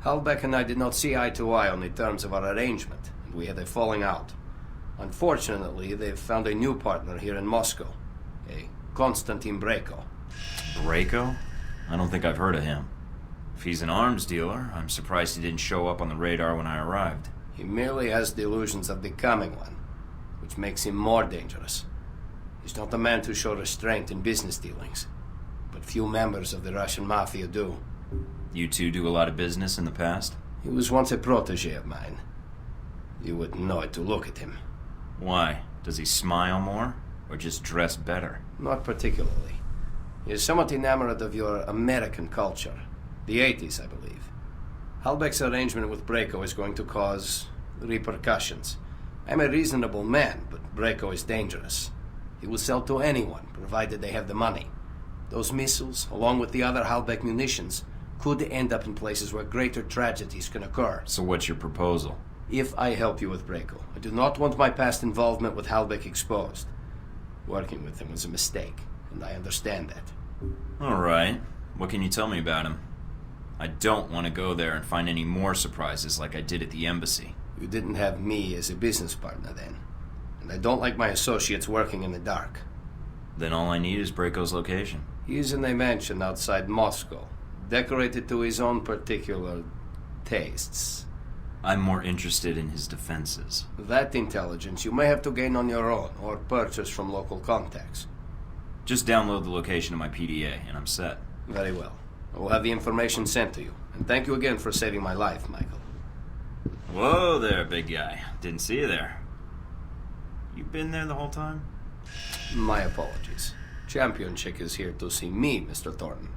Halbeck and I did not see eye to eye on the terms of our arrangement, and we had a falling out. Unfortunately, they've found a new partner here in Moscow, a Konstantin Breko. Breko? I don't think I've heard of him. If he's an arms dealer, I'm surprised he didn't show up on the radar when I arrived. He merely has delusions of becoming one, which makes him more dangerous. He's not a man to show restraint in business dealings, but few members of the Russian mafia do. You two do a lot of business in the past? He was once a protege of mine. You wouldn't know it to look at him. Why? Does he smile more? Or just dress better? Not particularly. He is somewhat enamored of your American culture. The 80s, I believe. Halbeck's arrangement with Breko is going to cause repercussions. I'm a reasonable man, but Breko is dangerous. He will sell to anyone, provided they have the money. Those missiles, along with the other Halbeck munitions, could end up in places where greater tragedies can occur. So what's your proposal? If I help you with Breko, I do not want my past involvement with Halbeck exposed. Working with him was a mistake, and I understand that. All right. What can you tell me about him? I don't want to go there and find any more surprises like I did at the embassy. You didn't have me as a business partner then, and I don't like my associates working in the dark. Then all I need is Breko's location. He's in a mansion outside Moscow, decorated to his own particular tastes. I'm more interested in his defenses. That intelligence you may have to gain on your own, or purchase from local contacts. Just download the location of my PDA, and I'm set. Very well. I will have the information sent to you. And thank you again for saving my life, Michael. Whoa there, big guy. Didn't see you there. You been there the whole time? My apologies. Champion Chick is here to see me, Mr. Thornton.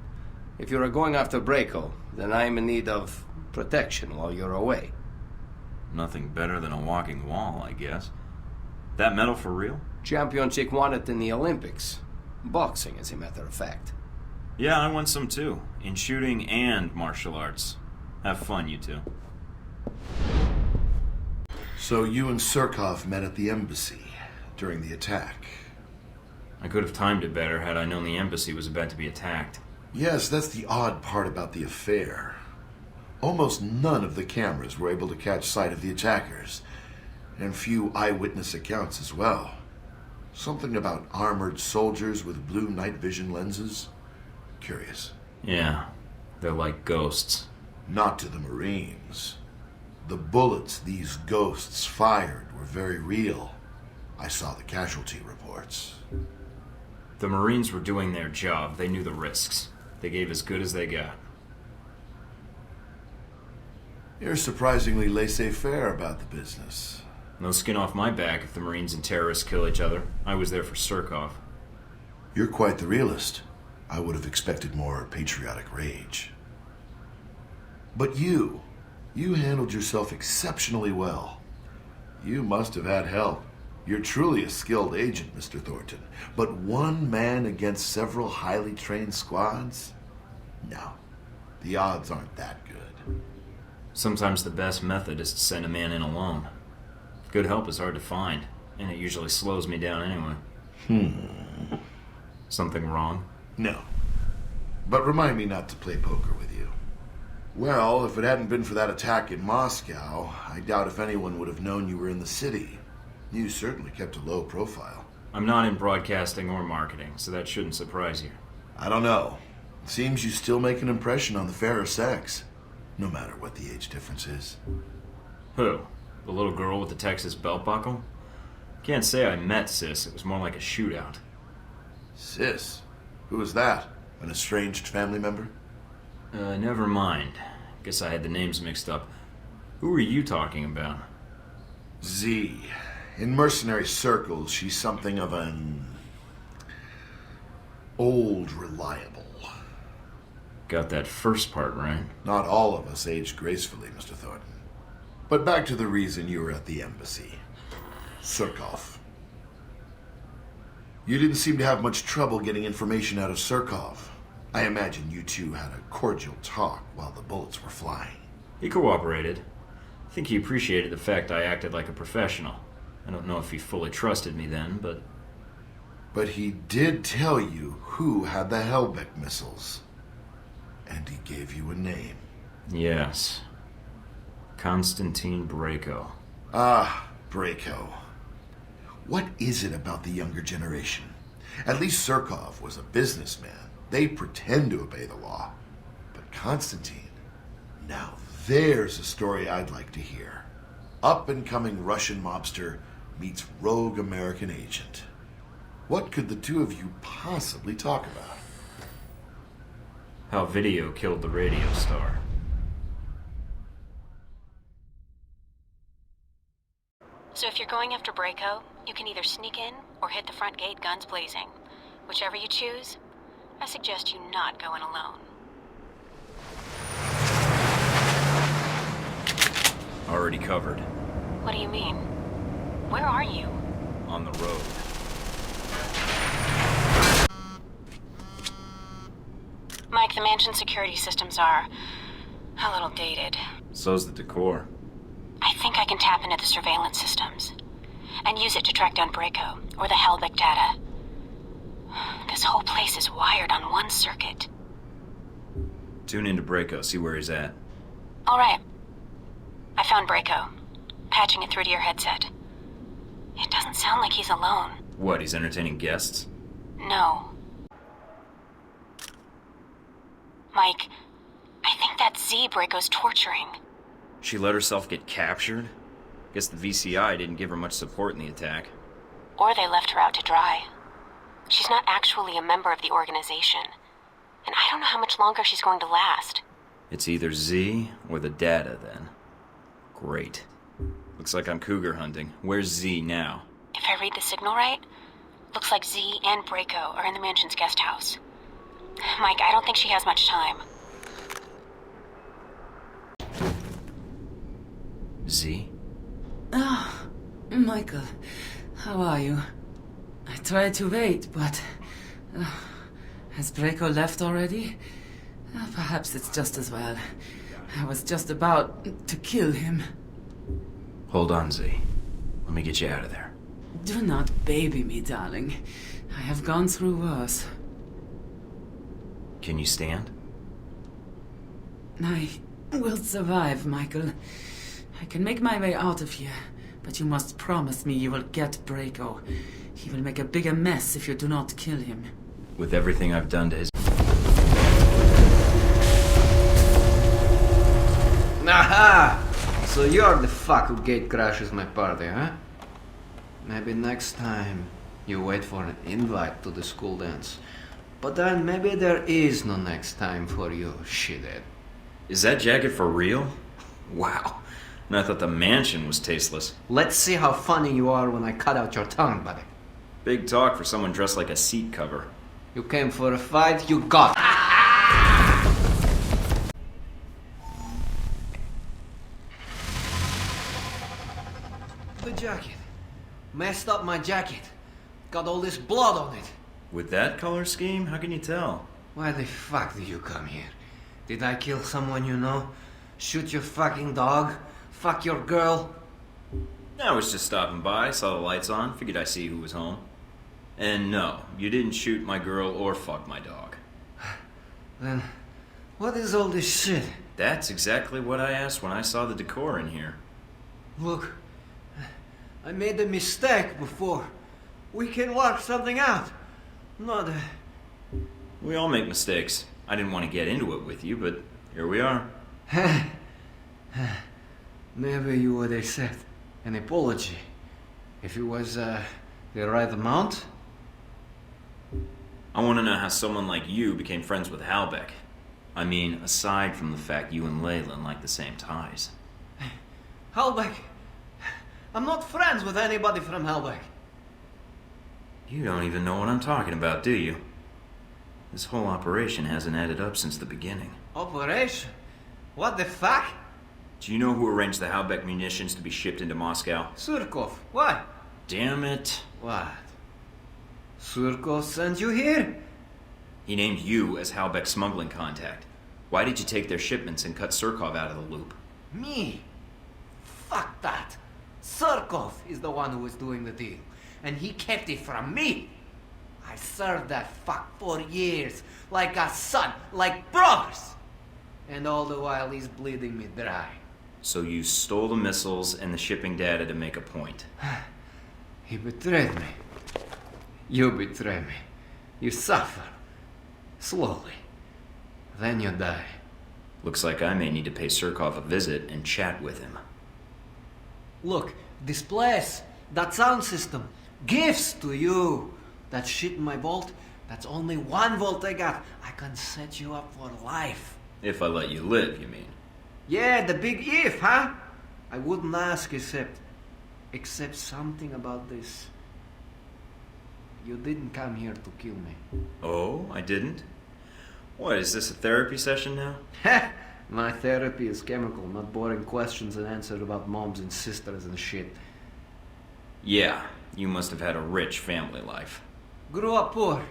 If you are going after Breko, then I am in need of protection while you're away. Nothing better than a walking wall, I guess. That medal for real? Champion Chick won it in the Olympics. Boxing, as a matter of fact. Yeah, I won some too. In shooting and martial arts. Have fun, you two. So you and Surkov met at the embassy during the attack? I could have timed it better had I known the embassy was about to be attacked. Yes, that's the odd part about the affair. Almost none of the cameras were able to catch sight of the attackers, and few eyewitness accounts as well. Something about armored soldiers with blue night vision lenses. Curious. Yeah, they're like ghosts. Not to the Marines. The bullets these ghosts fired were very real. I saw the casualty reports. The Marines were doing their job. They knew the risks. They gave as good as they got. You're surprisingly laissez-faire about the business. No skin off my back if the Marines and terrorists kill each other. I was there for Surkov. You're quite the realist. I would have expected more patriotic rage. But you handled yourself exceptionally well. You must have had help. You're truly a skilled agent, Mr. Thornton. But one man against several highly trained squads? No, the odds aren't that good. Sometimes the best method is to send a man in alone. Good help is hard to find, and it usually slows me down anyway. Something wrong? No. But remind me not to play poker with you. Well, if it hadn't been for that attack in Moscow, I doubt if anyone would have known you were in the city. You certainly kept a low profile. I'm not in broadcasting or marketing, so that shouldn't surprise you. I don't know. It seems you still make an impression on the fairer sex, no matter what the age difference is. Who? The little girl with the Texas belt buckle? Can't say I met Sis. It was more like a shootout. Sis? Who was that? An estranged family member? Never mind. Guess I had the names mixed up. Who were you talking about? Z. In mercenary circles, she's something of an... old reliable. Got that first part right. Not all of us age gracefully, Mr. Thornton. But back to the reason you were at the embassy. Surkov. You didn't seem to have much trouble getting information out of Surkov. I imagine you two had a cordial talk while the bullets were flying. He cooperated. I think he appreciated the fact I acted like a professional. I don't know if he fully trusted me then, but... But he did tell you who had the Halbeck missiles. And he gave you a name. Yes. Konstantin Breko. Ah, Braco. What is it about the younger generation? At least Surkov was a businessman. They pretend to obey the law. But Constantine, now there's a story I'd like to hear. Up-and-coming Russian mobster meets rogue American agent. What could the two of you possibly talk about? How video killed the radio star. So if you're going after Braco, you can either sneak in or hit the front gate guns blazing. Whichever you choose, I suggest you not go in alone. Already covered. What do you mean? Where are you? On the road. Mike, the mansion security systems are a little dated. So's the decor. I think I can tap into the surveillance systems and use it to track down Braco or the Halbeck data. This whole place is wired on one circuit. Tune into Braco, see where he's at. All right. I found Braco. Patching it through to your headset. It doesn't sound like he's alone. What, he's entertaining guests? No. Mike, I think that's Z Braco's torturing. She let herself get captured? Guess the VCI didn't give her much support in the attack. Or they left her out to dry. She's not actually a member of the organization. And I don't know how much longer she's going to last. It's either Z or the data, then. Great. Looks like I'm cougar hunting. Where's Z now? If I read the signal right, looks like Z and Braco are in the mansion's guest house. Mike, I don't think she has much time. Z? Ah, Michael, how are you? I tried to wait, but... has Braco left already? Perhaps it's just as well. I was just about to kill him. Hold on, Z. Let me get you out of there. Do not baby me, darling. I have gone through worse. Can you stand? I will survive, Michael. I can make my way out of here, but you must promise me you will get Braco. He will make a bigger mess if you do not kill him. With everything I've done to his... Aha! So you're the fuck who gate crashes my party, huh? Maybe next time you wait for an invite to the school dance. But then maybe there is no next time for you, shithead. Is that jacket for real? Wow. And I thought the mansion was tasteless. Let's see how funny you are when I cut out your tongue, buddy. Big talk for someone dressed like a seat cover. You came for a fight, you got it. The jacket. Messed up my jacket. Got all this blood on it. With that color scheme, how can you tell? Why the fuck did you come here? Did I kill someone you know? Shoot your fucking dog? Fuck your girl? I was just stopping by, saw the lights on, figured I'd see who was home. And no, you didn't shoot my girl or fuck my dog. Then, what is all this shit? That's exactly what I asked when I saw the decor in here. Look, I made a mistake before. We can work something out. Not a... We all make mistakes. I didn't want to get into it with you, but here we are. Maybe you would accept an apology if it was the right amount. I want to know how someone like you became friends with Halbeck. I mean, aside from the fact you and Leyland like the same ties. Halbeck? I'm not friends with anybody from Halbeck. You don't even know what I'm talking about, do you? This whole operation hasn't added up since the beginning. Operation? What the fuck? Do you know who arranged the Halbeck munitions to be shipped into Moscow? Surkov. Why? Damn it. What? Surkov sent you here? He named you as Halbeck's smuggling contact. Why did you take their shipments and cut Surkov out of the loop? Me? Fuck that. Surkov is the one who was doing the deal. And he kept it from me. I served that fuck for years. Like a son. Like brothers. And all the while he's bleeding me dry. So you stole the missiles and the shipping data to make a point. He betrayed me. You betray me. You suffer. Slowly. Then you die. Looks like I may need to pay Surkov a visit and chat with him. Look, this place, that sound system, gifts to you. That shit in my vault, that's only 1 volt I got. I can set you up for life. If I let you live, you mean? Yeah, the big if, huh? I wouldn't ask except something about this. You didn't come here to kill me. Oh, I didn't? What, is this a therapy session now? My therapy is chemical, not boring questions and answers about moms and sisters and shit. Yeah, you must have had a rich family life. Grew up poor,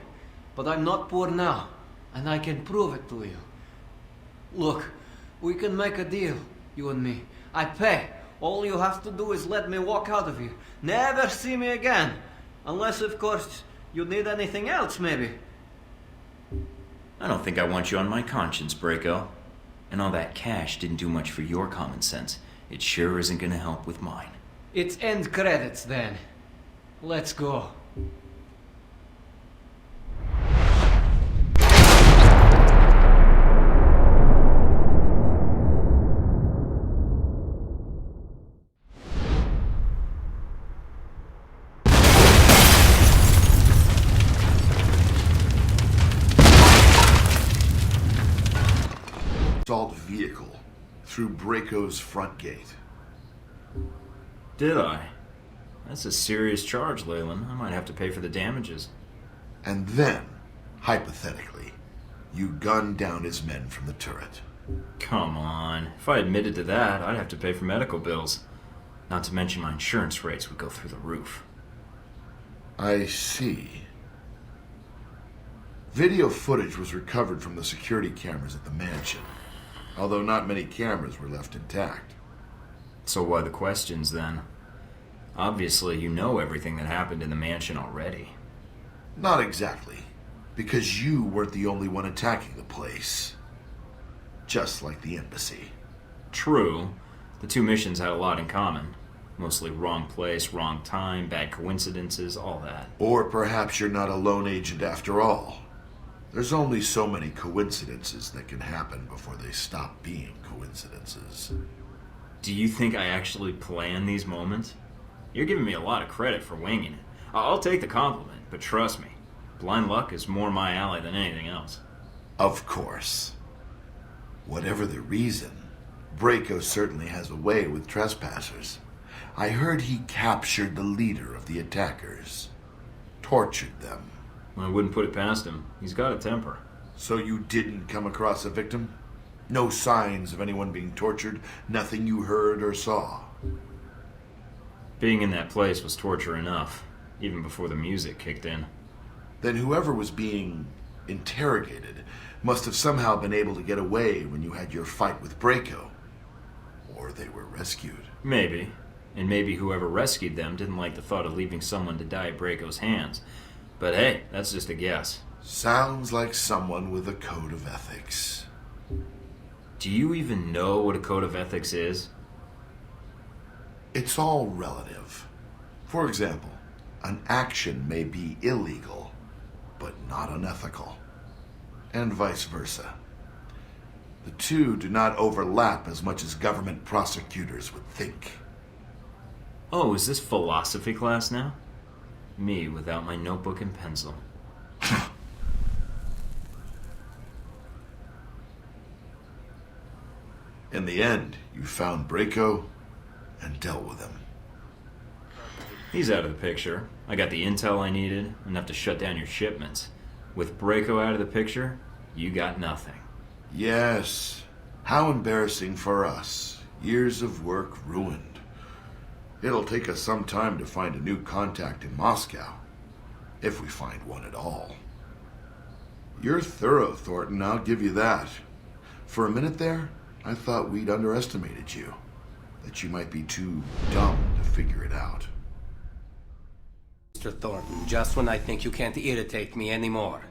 but I'm not poor now, and I can prove it to you. Look, we can make a deal, you and me. I pay. All you have to do is let me walk out of here. Never see me again. Unless, of course, you need anything else, maybe. I don't think I want you on my conscience, Braco. And all that cash didn't do much for your common sense. It sure isn't gonna help with mine. It's end credits, then. Let's go. Assault vehicle through Braco's front gate. Did I? That's a serious charge, Leyland. I might have to pay for the damages. And then, hypothetically, you gunned down his men from the turret. Come on. If I admitted to that, I'd have to pay for medical bills. Not to mention my insurance rates would go through the roof. I see. Video footage was recovered from the security cameras at the mansion, although not many cameras were left intact. So why the questions, then? Obviously, you know everything that happened in the mansion already. Not exactly, because you weren't the only one attacking the place. Just like the embassy. True. The 2 missions had a lot in common. Mostly wrong place, wrong time, bad coincidences, all that. Or perhaps you're not a lone agent after all. There's only so many coincidences that can happen before they stop being coincidences. Do you think I actually plan these moments? You're giving me a lot of credit for winging it. I'll take the compliment, but trust me, blind luck is more my alley than anything else. Of course. Whatever the reason, Braco certainly has a way with trespassers. I heard he captured the leader of the attackers. Tortured them. I wouldn't put it past him. He's got a temper. So you didn't come across a victim? No signs of anyone being tortured? Nothing you heard or saw? Being in that place was torture enough, even before the music kicked in. Then whoever was being interrogated must have somehow been able to get away when you had your fight with Braco. Or they were rescued. Maybe. And maybe whoever rescued them didn't like the thought of leaving someone to die at Braco's hands. But hey, that's just a guess. Sounds like someone with a code of ethics. Do you even know what a code of ethics is? It's all relative. For example, an action may be illegal, but not unethical. And vice versa. The two do not overlap as much as government prosecutors would think. Oh, is this philosophy class now? Me without my notebook and pencil. In the end, you found Braco and dealt with him. He's out of the picture. I got the intel I needed, enough to shut down your shipments. With Braco out of the picture, you got nothing. Yes. How embarrassing for us. Years of work ruined. It'll take us some time to find a new contact in Moscow. If we find one at all. You're thorough, Thornton, I'll give you that. For a minute there, I thought we'd underestimated you. That you might be too dumb to figure it out. Mr. Thornton, just when I think you can't irritate me anymore.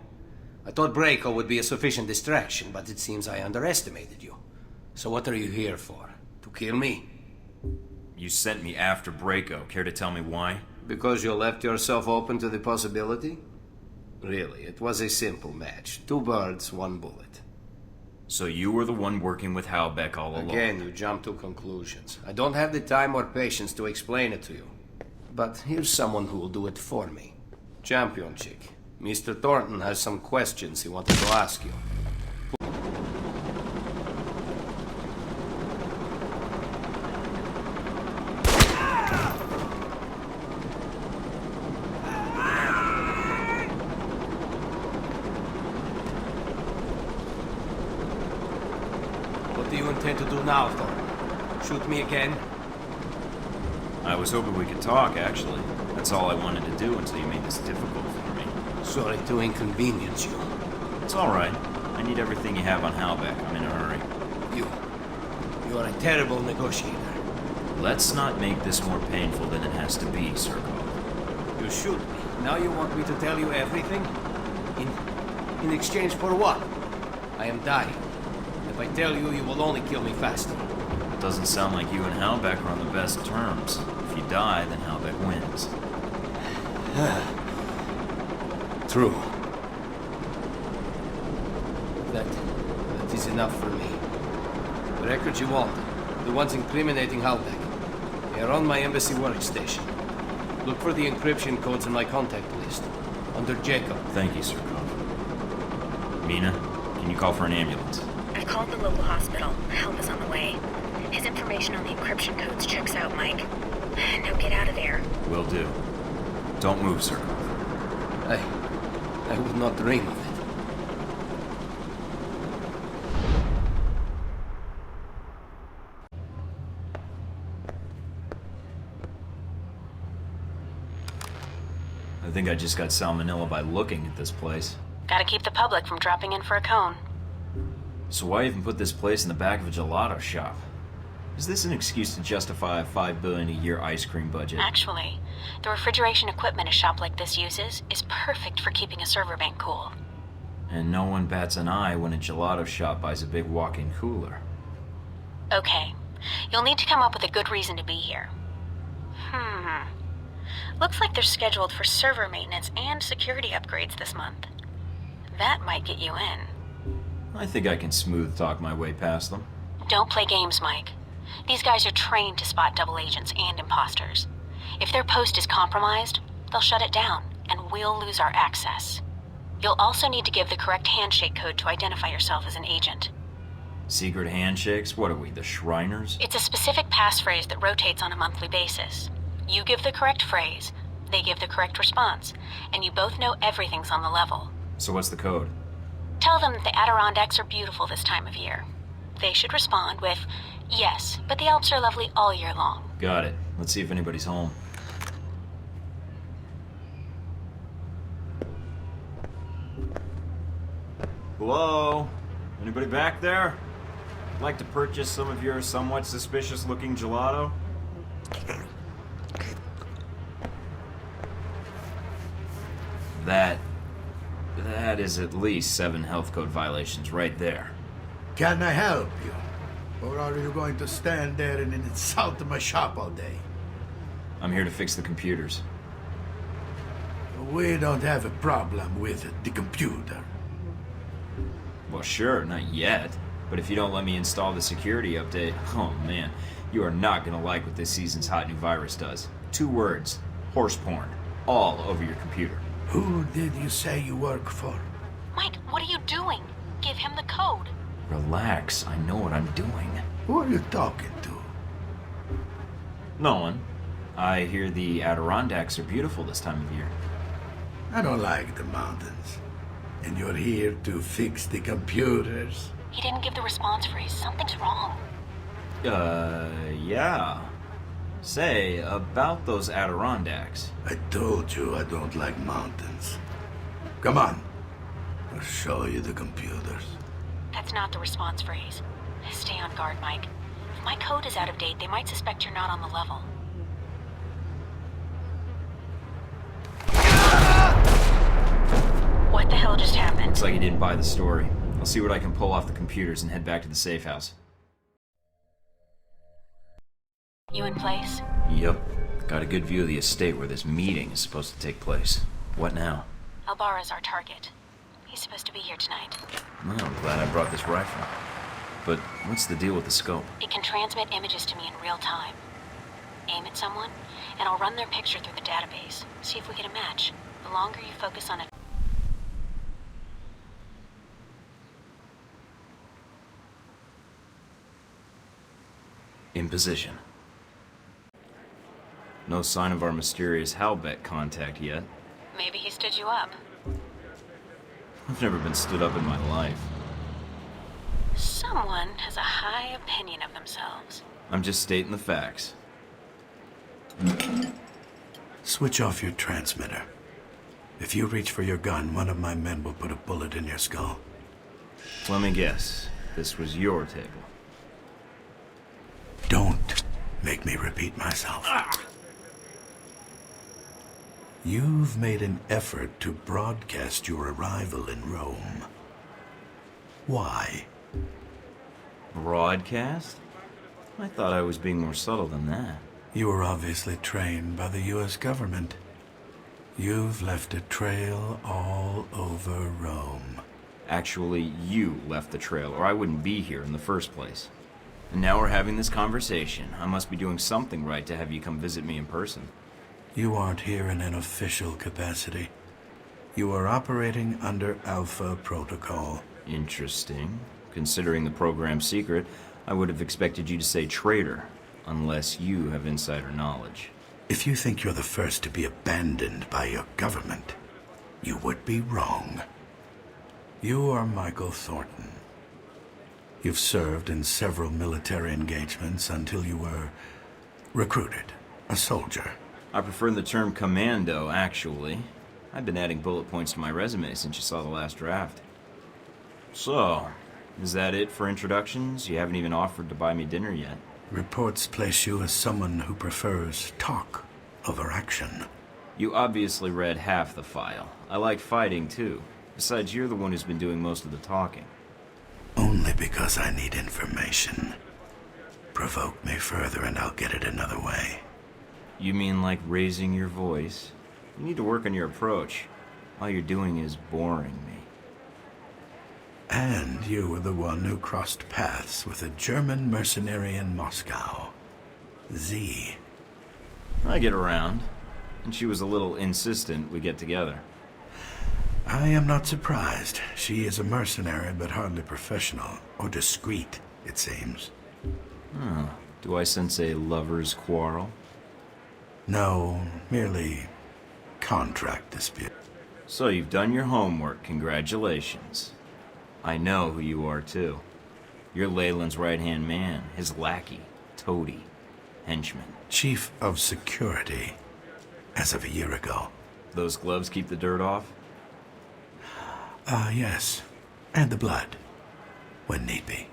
I thought Braco would be a sufficient distraction, but it seems I underestimated you. So what are you here for? To kill me. You sent me after Braco. Care to tell me why? Because you left yourself open to the possibility? Really, it was a simple match. 2 birds, 1 bullet. So you were the one working with Halbeck all along? Again, you jump to conclusions. I don't have the time or patience to explain it to you. But here's someone who will do it for me. Champion chick. Mr. Thornton has some questions he wanted to ask you. What do you intend to do now, Thornton? Shoot me again? I was hoping we could talk, actually. That's all I wanted to do until you made this difficult for me. Sorry to inconvenience you. It's all right. I need everything you have on Halbeck. I'm in a hurry. You are a terrible negotiator. Let's not make this more painful than it has to be, Surkov. You shoot me. Now you want me to tell you everything? In exchange for what? I am dying. If I tell you, you will only kill me faster. It doesn't sound like you and Halbeck are on the best terms. If you die, then Halbeck wins. True. That is enough for me. The records you want, the ones incriminating Halbeck, they are on my embassy workstation. Look for the encryption codes in my contact list, under Jacob. Thank you, Surkov. Mina, can you call for an ambulance? I've called the local hospital. Help is on the way. His information on the encryption codes checks out, Mike. Now get out of there. Will do. Don't move, Surkov. I would not dream of it. I think I just got salmonella by looking at this place. Gotta keep the public from dropping in for a cone. So why even put this place in the back of a gelato shop? Is this an excuse to justify a $5 billion a year ice cream budget? Actually, the refrigeration equipment a shop like this uses is perfect for keeping a server bank cool. And no one bats an eye when a gelato shop buys a big walk-in cooler. Okay, you'll need to come up with a good reason to be here. Looks like they're scheduled for server maintenance and security upgrades this month. That might get you in. I think I can smooth talk my way past them. Don't play games, Mike. These guys are trained to spot double agents and imposters. If their post is compromised, they'll shut it down, and we'll lose our access. You'll also need to give the correct handshake code to identify yourself as an agent. Secret handshakes? What are we, the Shriners? It's a specific passphrase that rotates on a monthly basis. You give the correct phrase, they give the correct response, and you both know everything's on the level. So what's the code? Tell them that the Adirondacks are beautiful this time of year. They should respond with, yes, but the Alps are lovely all year long. Got it. Let's see if anybody's home. Hello? Anybody back there? I'd like to purchase some of your somewhat suspicious-looking gelato. That is at least 7 health code violations right there. Can I help you? Or are you going to stand there and insult my shop all day? I'm here to fix the computers. We don't have a problem with the computer. Well, sure, not yet. But if you don't let me install the security update, oh man, you are not gonna like what this season's hot new virus does. 2 words, horse porn, all over your computer. Who did you say you work for? Mike, what are you doing? Give him the code. Relax, I know what I'm doing. Who are you talking to? No one. I hear the Adirondacks are beautiful this time of year. I don't like the mountains. And you're here to fix the computers? He didn't give the response phrase. Something's wrong. Yeah. Say, about those Adirondacks. I told you I don't like mountains. Come on. I'll show you the computers. That's not the response phrase. Stay on guard, Mike. If my code is out of date, they might suspect you're not on the level. What the hell just happened? Looks like he didn't buy the story. I'll see what I can pull off the computers and head back to the safe house. You in place? Yep. Got a good view of the estate where this meeting is supposed to take place. What now? Alvara's our target. He's supposed to be here tonight. Well, I'm glad I brought this rifle. But what's the deal with the scope? It can transmit images to me in real time. Aim at someone, and I'll run their picture through the database. See if we get a match. The longer you focus on it... In position. No sign of our mysterious Halbeck contact yet. Maybe he stood you up. I've never been stood up in my life. Someone has a high opinion of themselves. I'm just stating the facts. Switch off your transmitter. If you reach for your gun, one of my men will put a bullet in your skull. Let me guess. This was your table. Don't make me repeat myself. You've made an effort to broadcast your arrival in Rome. Why? Broadcast? I thought I was being more subtle than that. You were obviously trained by the U.S. government. You've left a trail all over Rome. Actually, you left the trail, or I wouldn't be here in the first place. And now we're having this conversation. I must be doing something right to have you come visit me in person. You aren't here in an official capacity. You are operating under Alpha Protocol. Interesting. Considering the program's secret, I would have expected you to say traitor, unless you have insider knowledge. If you think you're the first to be abandoned by your government, you would be wrong. You are Michael Thornton. You've served in several military engagements until you were recruited, a soldier. I prefer the term commando, actually. I've been adding bullet points to my resume since you saw the last draft. So, is that it for introductions? You haven't even offered to buy me dinner yet. Reports place you as someone who prefers talk over action. You obviously read half the file. I like fighting, too. Besides, you're the one who's been doing most of the talking. Only because I need information. Provoke me further and I'll get it another way. You mean like raising your voice? You need to work on your approach. All you're doing is boring me. And you were the one who crossed paths with a German mercenary in Moscow. Z. I get around, and she was a little insistent we get together. I am not surprised. She is a mercenary, but hardly professional, or discreet, it seems. Huh. Do I sense a lover's quarrel? No, merely contract dispute. So you've done your homework, congratulations. I know who you are, too. You're Leyland's right-hand man, his lackey, toady, henchman. Chief of Security, as of a year ago. Those gloves keep the dirt off? Yes. And the blood, when need be.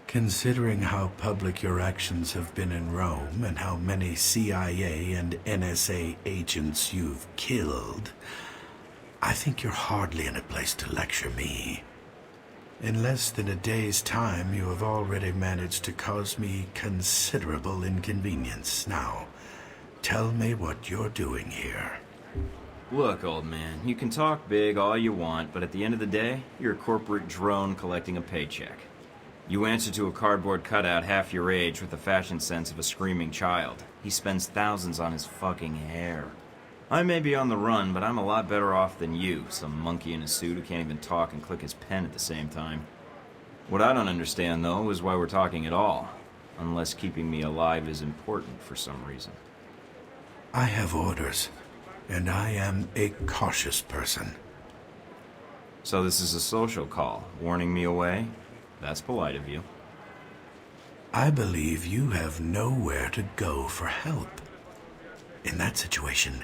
Considering how public your actions have been in Rome and how many CIA and NSA agents you've killed, I think you're hardly in a place to lecture me. In less than a day's time, you have already managed to cause me considerable inconvenience. Now, tell me what you're doing here. Look, old man, you can talk big all you want, but at the end of the day, you're a corporate drone collecting a paycheck. You answer to a cardboard cutout half your age with the fashion sense of a screaming child. He spends thousands on his fucking hair. I may be on the run, but I'm a lot better off than you, some monkey in a suit who can't even talk and click his pen at the same time. What I don't understand, though, is why we're talking at all, unless keeping me alive is important for some reason. I have orders, and I am a cautious person. So this is a social call, warning me away? That's polite of you. I believe you have nowhere to go for help. In that situation,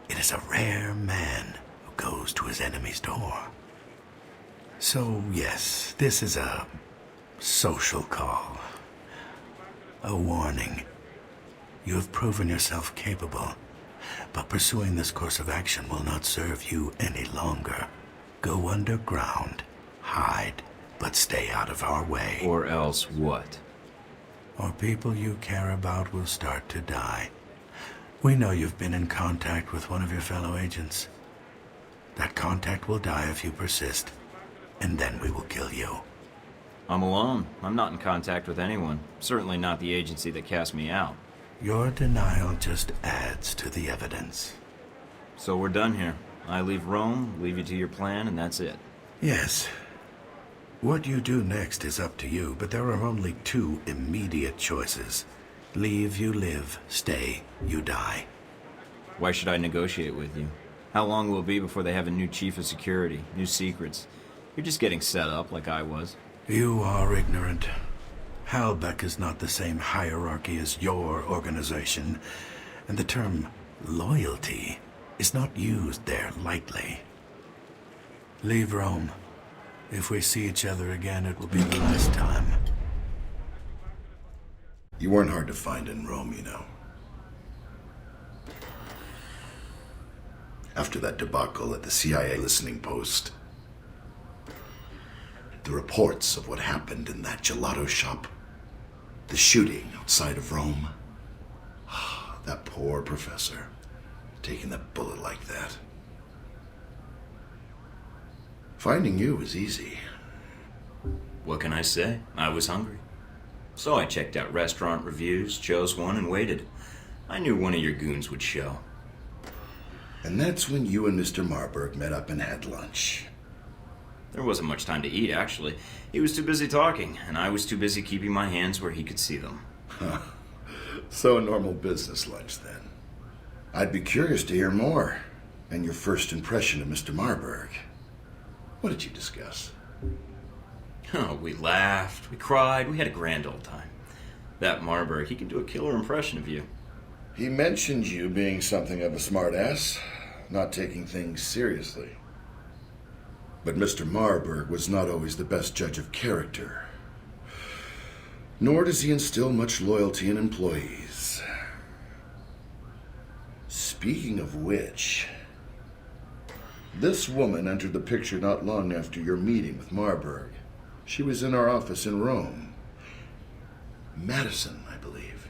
it is a rare man who goes to his enemy's door. So, yes, this is a social call. A warning. You have proven yourself capable, but pursuing this course of action will not serve you any longer. Go underground, hide, but stay out of our way. Or else what? or people you care about will start to die. We know you've been in contact with one of your fellow agents. That contact will die if you persist, and then we will kill you. I'm alone. I'm not in contact with anyone. Certainly not the agency that cast me out. Your denial just adds to the evidence. So we're done here. I leave Rome, leave you to your plan, and that's it. Yes. What you do next is up to you, but there are only two immediate choices. Leave, you live. Stay, you die. Why should I negotiate with you? How long will it be before they have a new chief of security, new secrets? You're just getting set up like I was. You are ignorant. Halbeck is not the same hierarchy as your organization, and the term loyalty is not used there lightly. Leave Rome. If we see each other again, it will be the last time. You weren't hard to find in Rome, you know. After that debacle at the CIA listening post, the reports of what happened in that gelato shop, the shooting outside of Rome, that poor professor taking that bullet like that. Finding you was easy. What can I say? I was hungry. So I checked out restaurant reviews, chose one, and waited. I knew one of your goons would show. And that's when you and Mr. Marburg met up and had lunch. There wasn't much time to eat, actually. He was too busy talking, and I was too busy keeping my hands where he could see them. So a normal business lunch, then. I'd be curious to hear more, and your first impression of Mr. Marburg. What did you discuss? Oh, we laughed, we cried, we had a grand old time. That Marburg, he can do a killer impression of you. He mentioned you being something of a smartass, not taking things seriously. But Mr. Marburg was not always the best judge of character. Nor does he instill much loyalty in employees. Speaking of which, this woman entered the picture not long after your meeting with Marburg. She was in our office in Rome. Madison, I believe.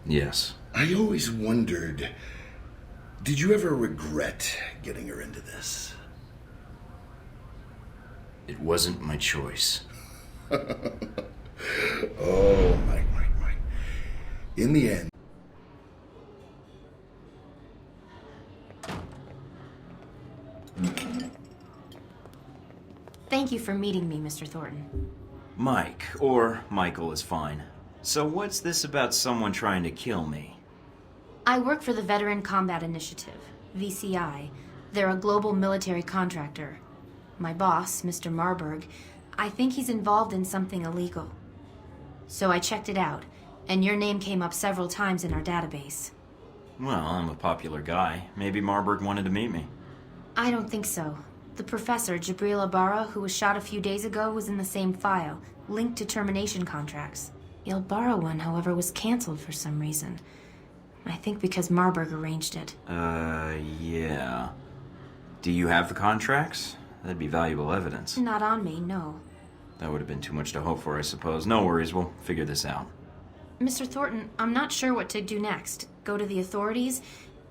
Yes. I always wondered, did you ever regret getting her into this? It wasn't my choice. Oh, Mike. In the end, Thank you for meeting me, Mr. Thornton. Mike, or Michael is fine. So what's this about someone trying to kill me? I work for the Veteran Combat Initiative, VCI. They're a global military contractor. My boss, Mr. Marburg, I think he's involved in something illegal. So I checked it out, and your name came up several times in our database. Well, I'm a popular guy. Maybe Marburg wanted to meet me. I don't think so. The professor, Jabril Ibarra, who was shot a few days ago, was in the same file, linked to termination contracts. The Ibarra one, however, was canceled for some reason. I think because Marburg arranged it. Yeah. Do you have the contracts? That'd be valuable evidence. Not on me, no. That would have been too much to hope for, I suppose. No worries, we'll figure this out. Mr. Thornton, I'm not sure what to do next. Go to the authorities?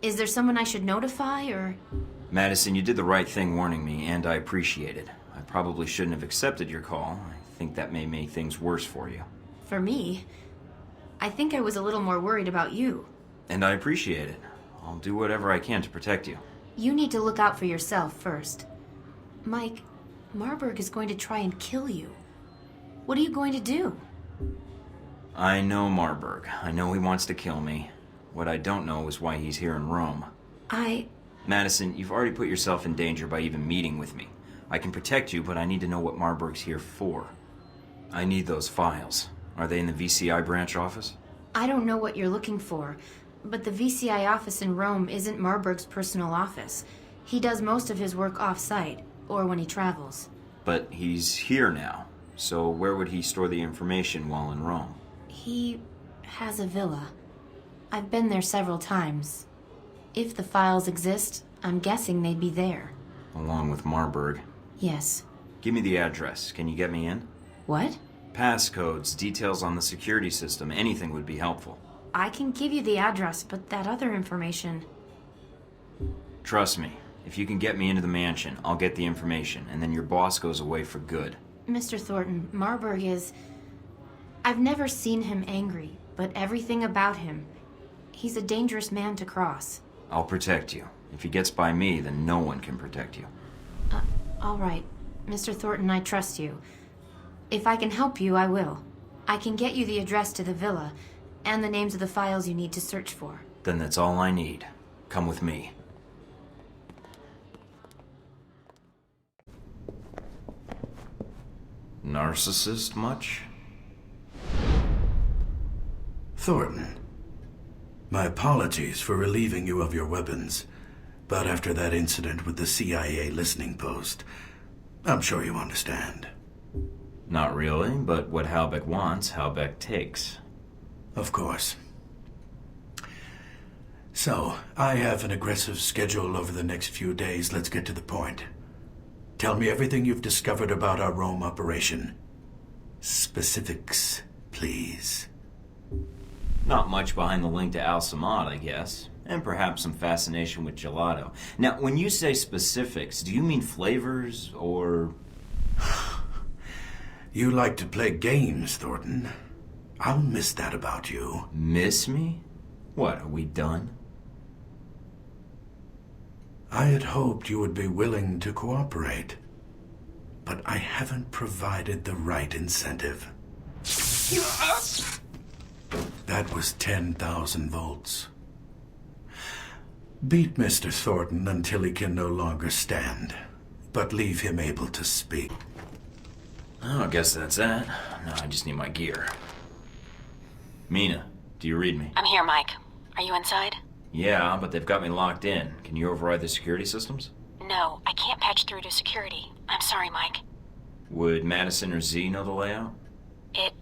Is there someone I should notify, or...? Madison, you did the right thing warning me, and I appreciate it. I probably shouldn't have accepted your call. I think that may make things worse for you. For me? I think I was a little more worried about you. And I appreciate it. I'll do whatever I can to protect you. You need to look out for yourself first. Mike, Marburg is going to try and kill you. What are you going to do? I know Marburg. I know he wants to kill me. What I don't know is why he's here in Rome. Madison, you've already put yourself in danger by even meeting with me. I can protect you, but I need to know what Marburg's here for. I need those files. Are they in the VCI branch office? I don't know what you're looking for, but the VCI office in Rome isn't Marburg's personal office. He does most of his work off-site, or when he travels. But he's here now, so where would he store the information while in Rome? He has a villa. I've been there several times. If the files exist, I'm guessing they'd be there. Along with Marburg. Yes. Give me the address. Can you get me in? What? Passcodes, details on the security system, anything would be helpful. I can give you the address, but that other information... Trust me, if you can get me into the mansion, I'll get the information, and then your boss goes away for good. Mr. Thornton, Marburg is... I've never seen him angry, but everything about him... He's a dangerous man to cross. I'll protect you. If he gets by me, then no one can protect you. All right. Mr. Thornton, I trust you. If I can help you, I will. I can get you the address to the villa, and the names of the files you need to search for. Then that's all I need. Come with me. Narcissist much? Thornton, my apologies for relieving you of your weapons, but after that incident with the CIA listening post, I'm sure you understand. Not really, but what Halbeck wants, Halbeck takes. Of course. So, I have an aggressive schedule over the next few days. Let's get to the point. Tell me everything you've discovered about our Rome operation. Specifics, please. Not much behind the link to Al Samad, I guess. And perhaps some fascination with gelato. Now, when you say specifics, do you mean flavors, or... You like to play games, Thornton. I'll miss that about you. Miss me? What, are we done? I had hoped you would be willing to cooperate, but I haven't provided the right incentive. That was 10,000 volts. Beat Mr. Thornton until he can no longer stand, but leave him able to speak. Oh, I guess that's that. No, I just need my gear. Mina, do you read me? I'm here, Mike. Are you inside? Yeah, but they've got me locked in. Can you override the security systems? No, I can't patch through to security. I'm sorry, Mike. Would Madison or Z know the layout? It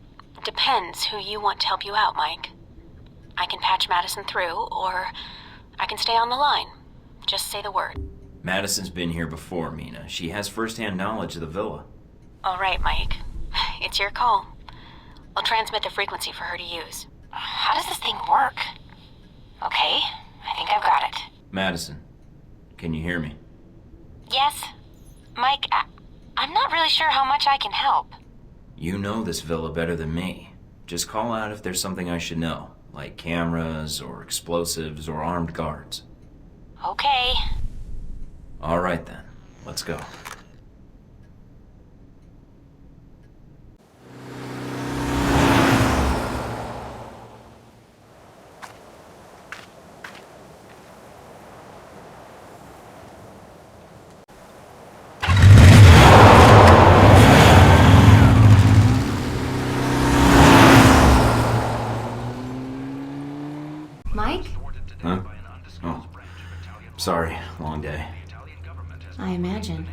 depends who you want to help you out, Mike. I can patch Madison through, or I can stay on the line. Just say the word. Madison's been here before, Mina. She has first-hand knowledge of the villa. All right, Mike. It's your call. I'll transmit the frequency for her to use. How does this thing work? Okay, I think I've got it. Madison, can you hear me? Yes. Mike, I'm not really sure how much I can help. You know this villa better than me. Just call out if there's something I should know, like cameras, or explosives, or armed guards. Okay. All right then, let's go. Mike? Huh? Oh. Sorry, long day. I imagine.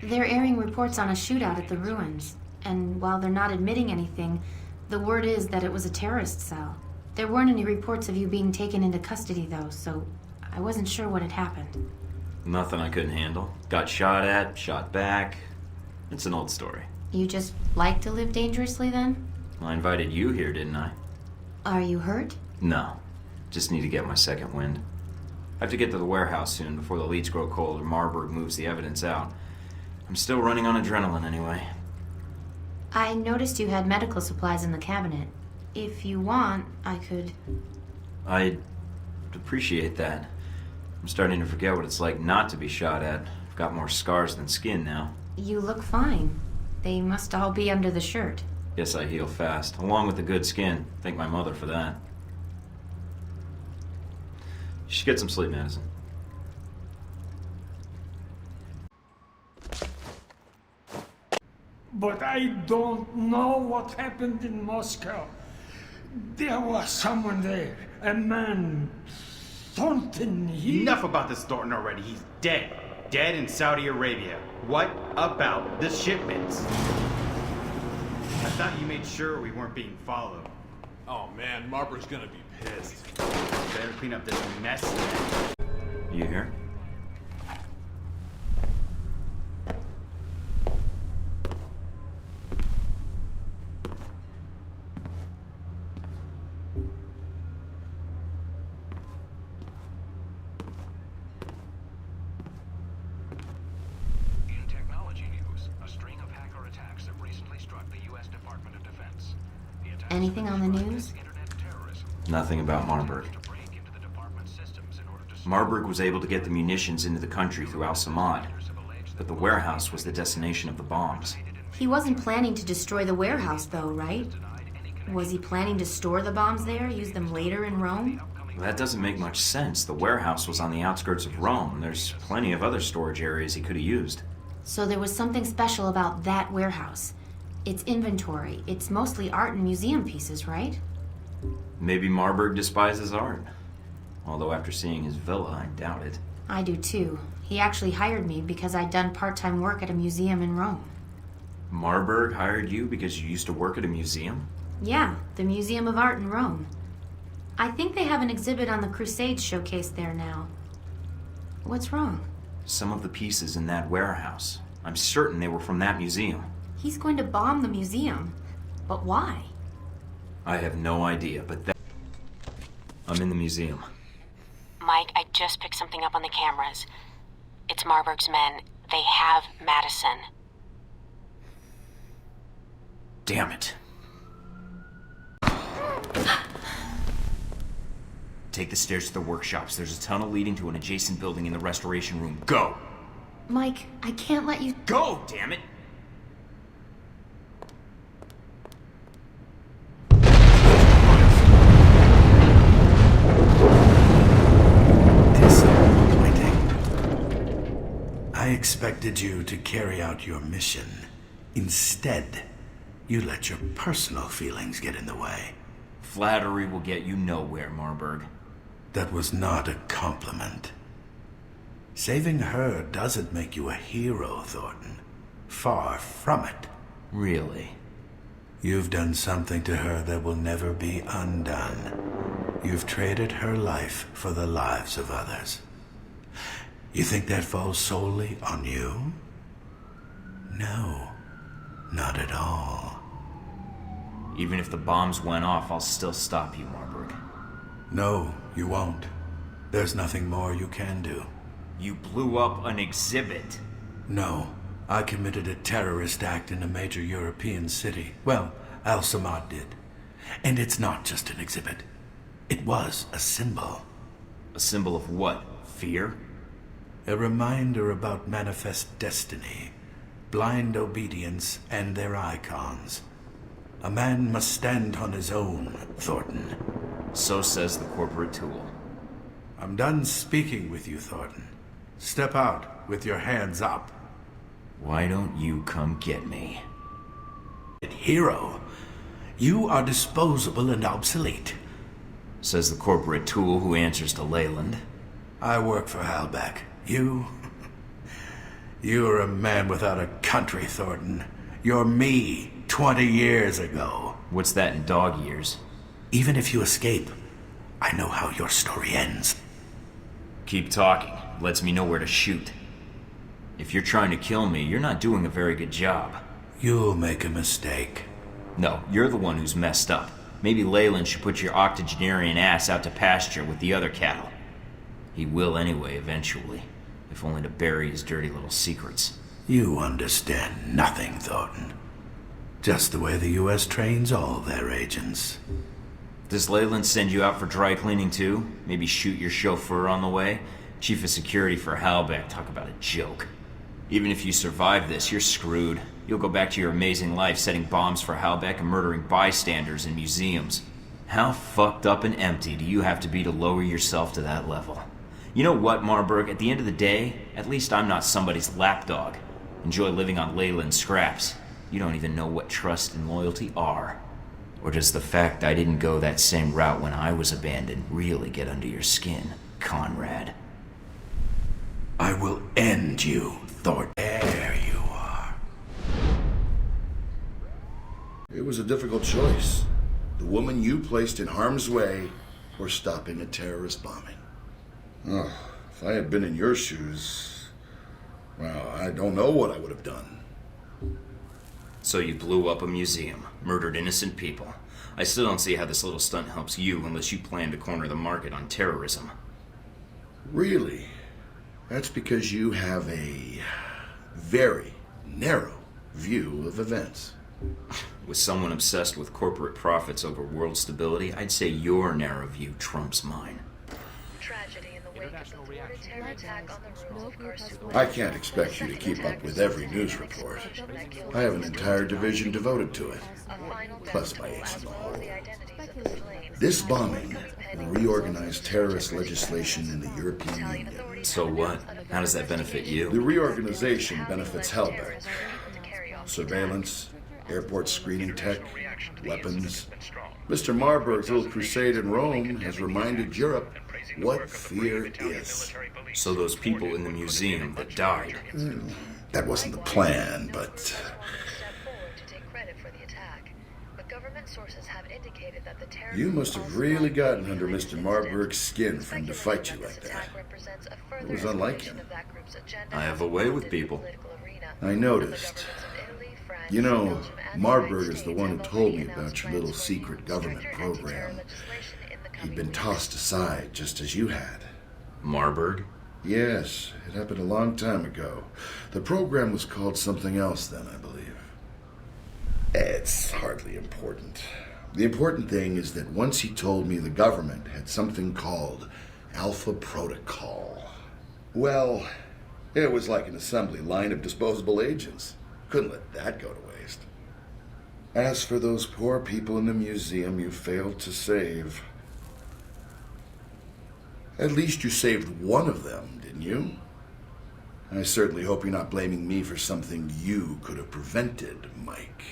They're airing reports on a shootout at the ruins, and while they're not admitting anything, the word is that it was a terrorist cell. There weren't any reports of you being taken into custody, though, so I wasn't sure what had happened. Nothing I couldn't handle. Got shot at, shot back. It's an old story. You just like to live dangerously, then? I invited you here, didn't I? Are you hurt? No. Just need to get my second wind. I have to get to the warehouse soon before the leads grow cold or Marburg moves the evidence out. I'm still running on adrenaline anyway. I noticed you had medical supplies in the cabinet. If you want, I could... I'd appreciate that. I'm starting to forget what it's like not to be shot at. I've got more scars than skin now. You look fine. They must all be under the shirt. Guess I heal fast, along with the good skin. Thank my mother for that. You should get some sleep, Madison. But I don't know what happened in Moscow. There was someone there, a man, Thornton. Enough about this Thornton already. He's dead. Dead in Saudi Arabia. What about the shipments? I thought you made sure we weren't being followed. Oh man, Marburg's gonna be pissed. Better clean up this mess then. You here? Anything on the news? Nothing about Marburg. Marburg was able to get the munitions into the country through Al-Samad, but the warehouse was the destination of the bombs. He wasn't planning to destroy the warehouse, though, right? Was he planning to store the bombs there, use them later in Rome? That doesn't make much sense. The warehouse was on the outskirts of Rome. There's plenty of other storage areas he could have used. So there was something special about that warehouse. Its inventory. It's mostly art and museum pieces, right? Maybe Marburg despises art. Although after seeing his villa, I doubt it. I do too. He actually hired me because I'd done part-time work at a museum in Rome. Marburg hired you because you used to work at a museum? Yeah, the Museum of Art in Rome. I think they have an exhibit on the Crusades showcase there now. What's wrong? Some of the pieces in that warehouse. I'm certain they were from that museum. He's going to bomb the museum. But why? I have no idea, but I'm in the museum. Mike, I just picked something up on the cameras. It's Marburg's men. They have Madison. Damn it. Take the stairs to the workshops. There's a tunnel leading to an adjacent building in the restoration room. Go! Mike, I can't let you... Go, damn it! I expected you to carry out your mission. Instead, you let your personal feelings get in the way. Flattery will get you nowhere, Marburg. That was not a compliment. Saving her doesn't make you a hero, Thornton. Far from it. Really? You've done something to her that will never be undone. You've traded her life for the lives of others. You think that falls solely on you? No, not at all. Even if the bombs went off, I'll still stop you, Marburg. No, you won't. There's nothing more you can do. You blew up an exhibit. No, I committed a terrorist act in a major European city. Well, Al-Samad did. And it's not just an exhibit. It was a symbol. A symbol of what? Fear? A reminder about manifest destiny, blind obedience, and their icons. A man must stand on his own, Thornton. So says the corporate tool. I'm done speaking with you, Thornton. Step out with your hands up. Why don't you come get me? Hero, you are disposable and obsolete. Says the corporate tool who answers to Leyland. I work for Halbeck. You're a man without a country, Thornton. You're me 20 years ago. What's that in dog years? Even if you escape, I know how your story ends. Keep talking. Lets me know where to shoot. If you're trying to kill me, you're not doing a very good job. You'll make a mistake. No, you're the one who's messed up. Maybe Leyland should put your octogenarian ass out to pasture with the other cattle. He will anyway, eventually. If only to bury his dirty little secrets. You understand nothing, Thornton. Just the way the U.S. trains all their agents. Does Leyland send you out for dry cleaning too? Maybe shoot your chauffeur on the way? Chief of security for Halbeck, talk about a joke. Even if you survive this, you're screwed. You'll go back to your amazing life setting bombs for Halbeck and murdering bystanders in museums. How fucked up and empty do you have to be to lower yourself to that level? You know what, Marburg? At the end of the day, at least I'm not somebody's lapdog. Enjoy living on Leyland scraps. You don't even know what trust and loyalty are. Or does the fact I didn't go that same route when I was abandoned really get under your skin, Conrad? I will end you, Thornton. There you are. It was a difficult choice. The woman you placed in harm's way or stopping a terrorist bombing. Oh, if I had been in your shoes, well, I don't know what I would have done. So you blew up a museum, murdered innocent people. I still don't see how this little stunt helps you unless you plan to corner the market on terrorism. Really? That's because you have a very narrow view of events. With someone obsessed with corporate profits over world stability, I'd say your narrow view trumps mine. I can't expect you to keep up with every news report. I have an entire division devoted to it, plus my ace in the hole. This bombing will reorganize terrorist legislation in the European Union. So what? How does that benefit you? The reorganization benefits Helbeck. Surveillance, airport screening tech, weapons. Mr. Marburg's little crusade in Rome has reminded Europe what fear is. So those people in the museum that died. That wasn't the plan, but... You must have really gotten under Mr. Marburg's skin for him to fight you like that. It was unlike him. I have a way with people. I noticed. You know, Marburg is the one who told me about your little secret government program. He'd been tossed aside just as you had. Marburg? Yes, it happened a long time ago. The program was called something else then, I believe. It's hardly important. The important thing is that once he told me the government had something called Alpha Protocol. Well, it was like an assembly line of disposable agents. Couldn't let that go to waste. As for those poor people in the museum you failed to save, at least you saved one of them, didn't you? I certainly hope you're not blaming me for something you could have prevented, Mike.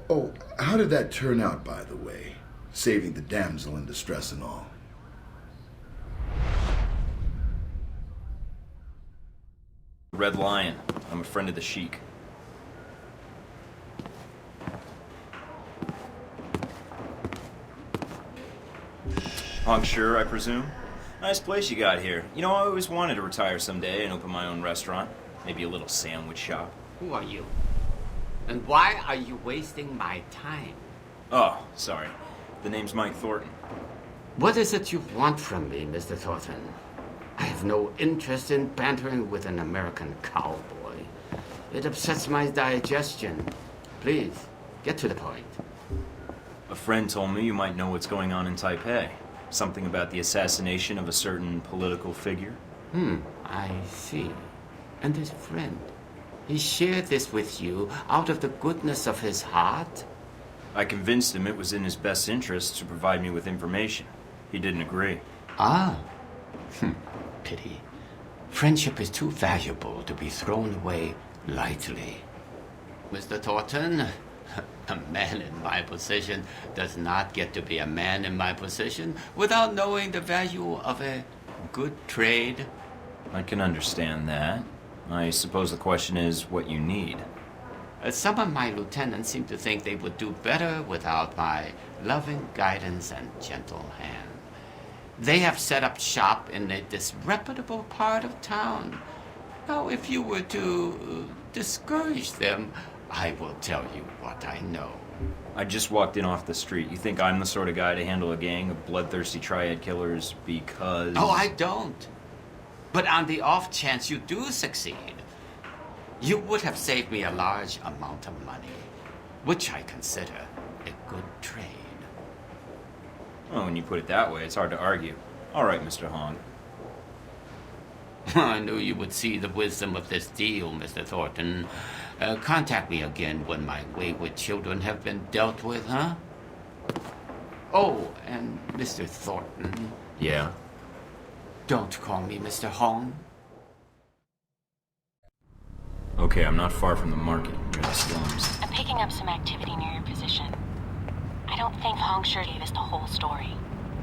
Oh, how did that turn out, by the way? Saving the damsel in distress and all. Red Lion. I'm a friend of the Sheik. Sure, I presume? Nice place you got here. You know, I always wanted to retire someday and open my own restaurant. Maybe a little sandwich shop. Who are you? And why are you wasting my time? Oh, sorry. The name's Mike Thornton. What is it you want from me, Mr. Thornton? I have no interest in bantering with an American cowboy. It upsets my digestion. Please, get to the point. A friend told me you might know what's going on in Taipei. Something about the assassination of a certain political figure. I see. And this friend, he shared this with you out of the goodness of his heart? I convinced him it was in his best interest to provide me with information. He didn't agree. Ah. Pity. Friendship is too valuable to be thrown away lightly. Mr. Thornton, a man in my position does not get to be a man in my position without knowing the value of a good trade. I can understand that. I suppose the question is what you need. Some of my lieutenants seem to think they would do better without my loving guidance and gentle hand. They have set up shop in a disreputable part of town. Now, if you were to discourage them, I will tell you what I know. I just walked in off the street. You think I'm the sort of guy to handle a gang of bloodthirsty triad killers because... Oh, I don't. But on the off chance you do succeed, you would have saved me a large amount of money, which I consider a good trade. Well, when you put it that way, it's hard to argue. All right, Mr. Hong. I knew you would see the wisdom of this deal, Mr. Thornton. Contact me again when my wayward children have been dealt with, huh? Oh, and Mr. Thornton. Yeah? Don't call me Mr. Hong. Okay, I'm not far from the market, near the slums. I'm picking up some activity near your position. I don't think Hong Sure gave us the whole story.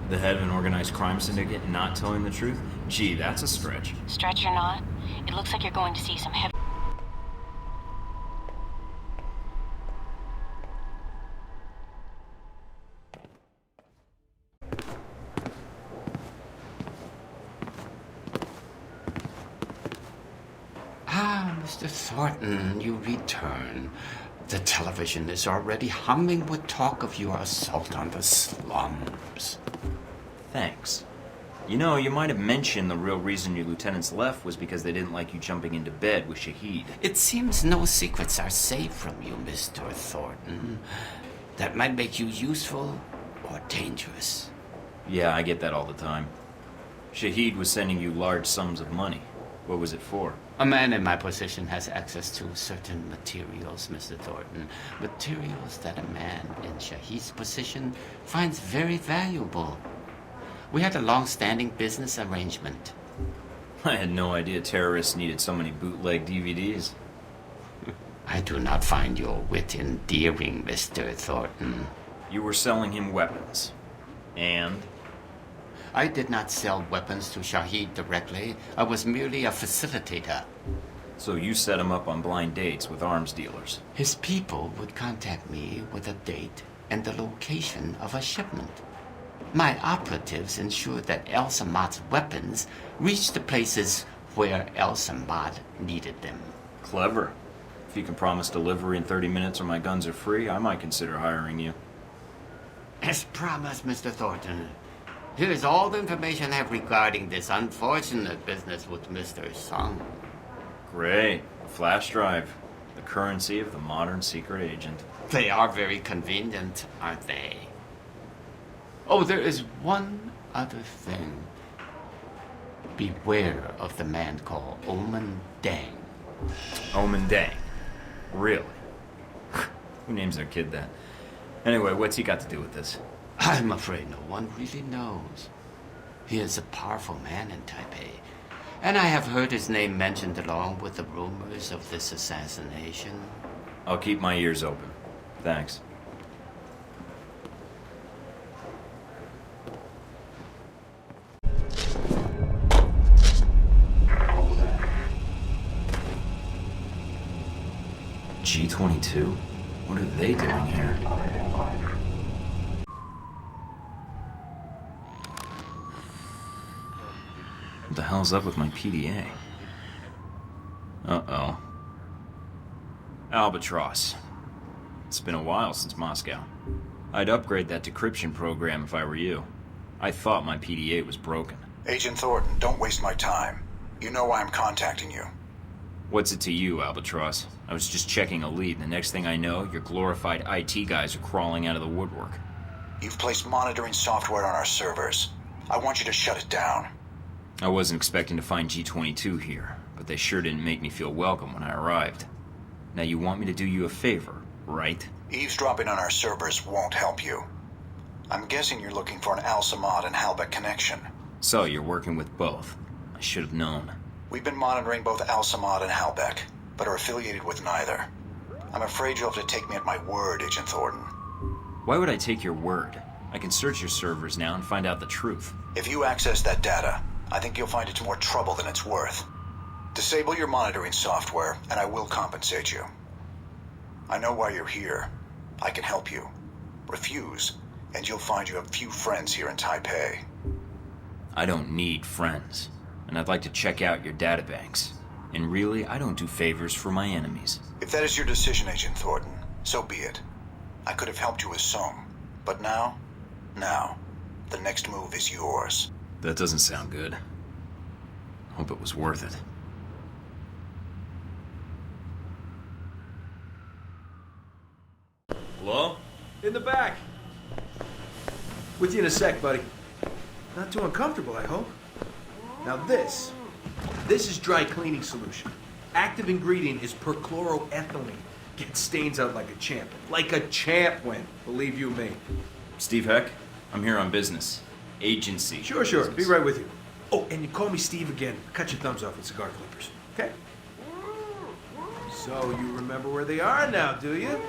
The head of an organized crime syndicate not telling the truth? Gee, that's a stretch. Stretch or not, it looks like you're going to see some heavy... Ah, Mr. Thornton, you return. The television is already humming with talk of your assault on the slums. Thanks. You know, you might have mentioned the real reason your lieutenants left was because they didn't like you jumping into bed with Shahid. It seems no secrets are safe from you, Mr. Thornton. That might make you useful or dangerous. Yeah, I get that all the time. Shahid was sending you large sums of money. What was it for? A man in my position has access to certain materials, Mr. Thornton. Materials that a man in Shahid's position finds very valuable. We had a long-standing business arrangement. I had no idea terrorists needed so many bootleg DVDs. I do not find your wit endearing, Mr. Thornton. You were selling him weapons. And? I did not sell weapons to Shahid directly. I was merely a facilitator. So you set him up on blind dates with arms dealers? His people would contact me with a date and the location of a shipment. My operatives ensured that El Samad's weapons reached the places where El Samad needed them. Clever. If you can promise delivery in 30 minutes or my guns are free, I might consider hiring you. As promised, Mr. Thornton. Here is all the information I have regarding this unfortunate business with Mr. Sung. Great. A flash drive. The currency of the modern secret agent. They are very convenient, aren't they? Oh, there is one other thing. Beware of the man called Omen Dang. Omen Dang? Really? Who names their kid that? Anyway, what's he got to do with this? I'm afraid no one really knows. He is a powerful man in Taipei, and I have heard his name mentioned along with the rumors of this assassination. I'll keep my ears open. Thanks. G-22? What are they doing here? What the hell's up with my PDA? Uh-oh. Albatross. It's been a while since Moscow. I'd upgrade that decryption program if I were you. I thought my PDA was broken. Agent Thornton, don't waste my time. You know why I'm contacting you. What's it to you, Albatross? I was just checking a lead, and the next thing I know, your glorified IT guys are crawling out of the woodwork. You've placed monitoring software on our servers. I want you to shut it down. I wasn't expecting to find G-22 here, but they sure didn't make me feel welcome when I arrived. Now you want me to do you a favor, right? Eavesdropping on our servers won't help you. I'm guessing you're looking for an Al Samad and Halbech connection. So you're working with both. I should have known. We've been monitoring both Al Samad and Halbech, but are affiliated with neither. I'm afraid you'll have to take me at my word, Agent Thornton. Why would I take your word? I can search your servers now and find out the truth. If you access that data, I think you'll find it's more trouble than it's worth. Disable your monitoring software, and I will compensate you. I know why you're here. I can help you. Refuse, and you'll find you have few friends here in Taipei. I don't need friends, and I'd like to check out your databanks. And really, I don't do favors for my enemies. If that is your decision, Agent Thornton, so be it. I could have helped you with Sung, but now, the next move is yours. That doesn't sound good. Hope it was worth it. Hello? In the back. With you in a sec, buddy. Not too uncomfortable, I hope. Now this is dry cleaning solution. Active ingredient is perchloroethylene. Gets stains out like a champ. Like a champ, Wen. Believe you me. Steve Heck, I'm here on business. Agency. Sure. Business. Be right with you. Oh, and you call me Steve again. Cut your thumbs off with cigar clippers. Okay? So you remember where they are now, do you?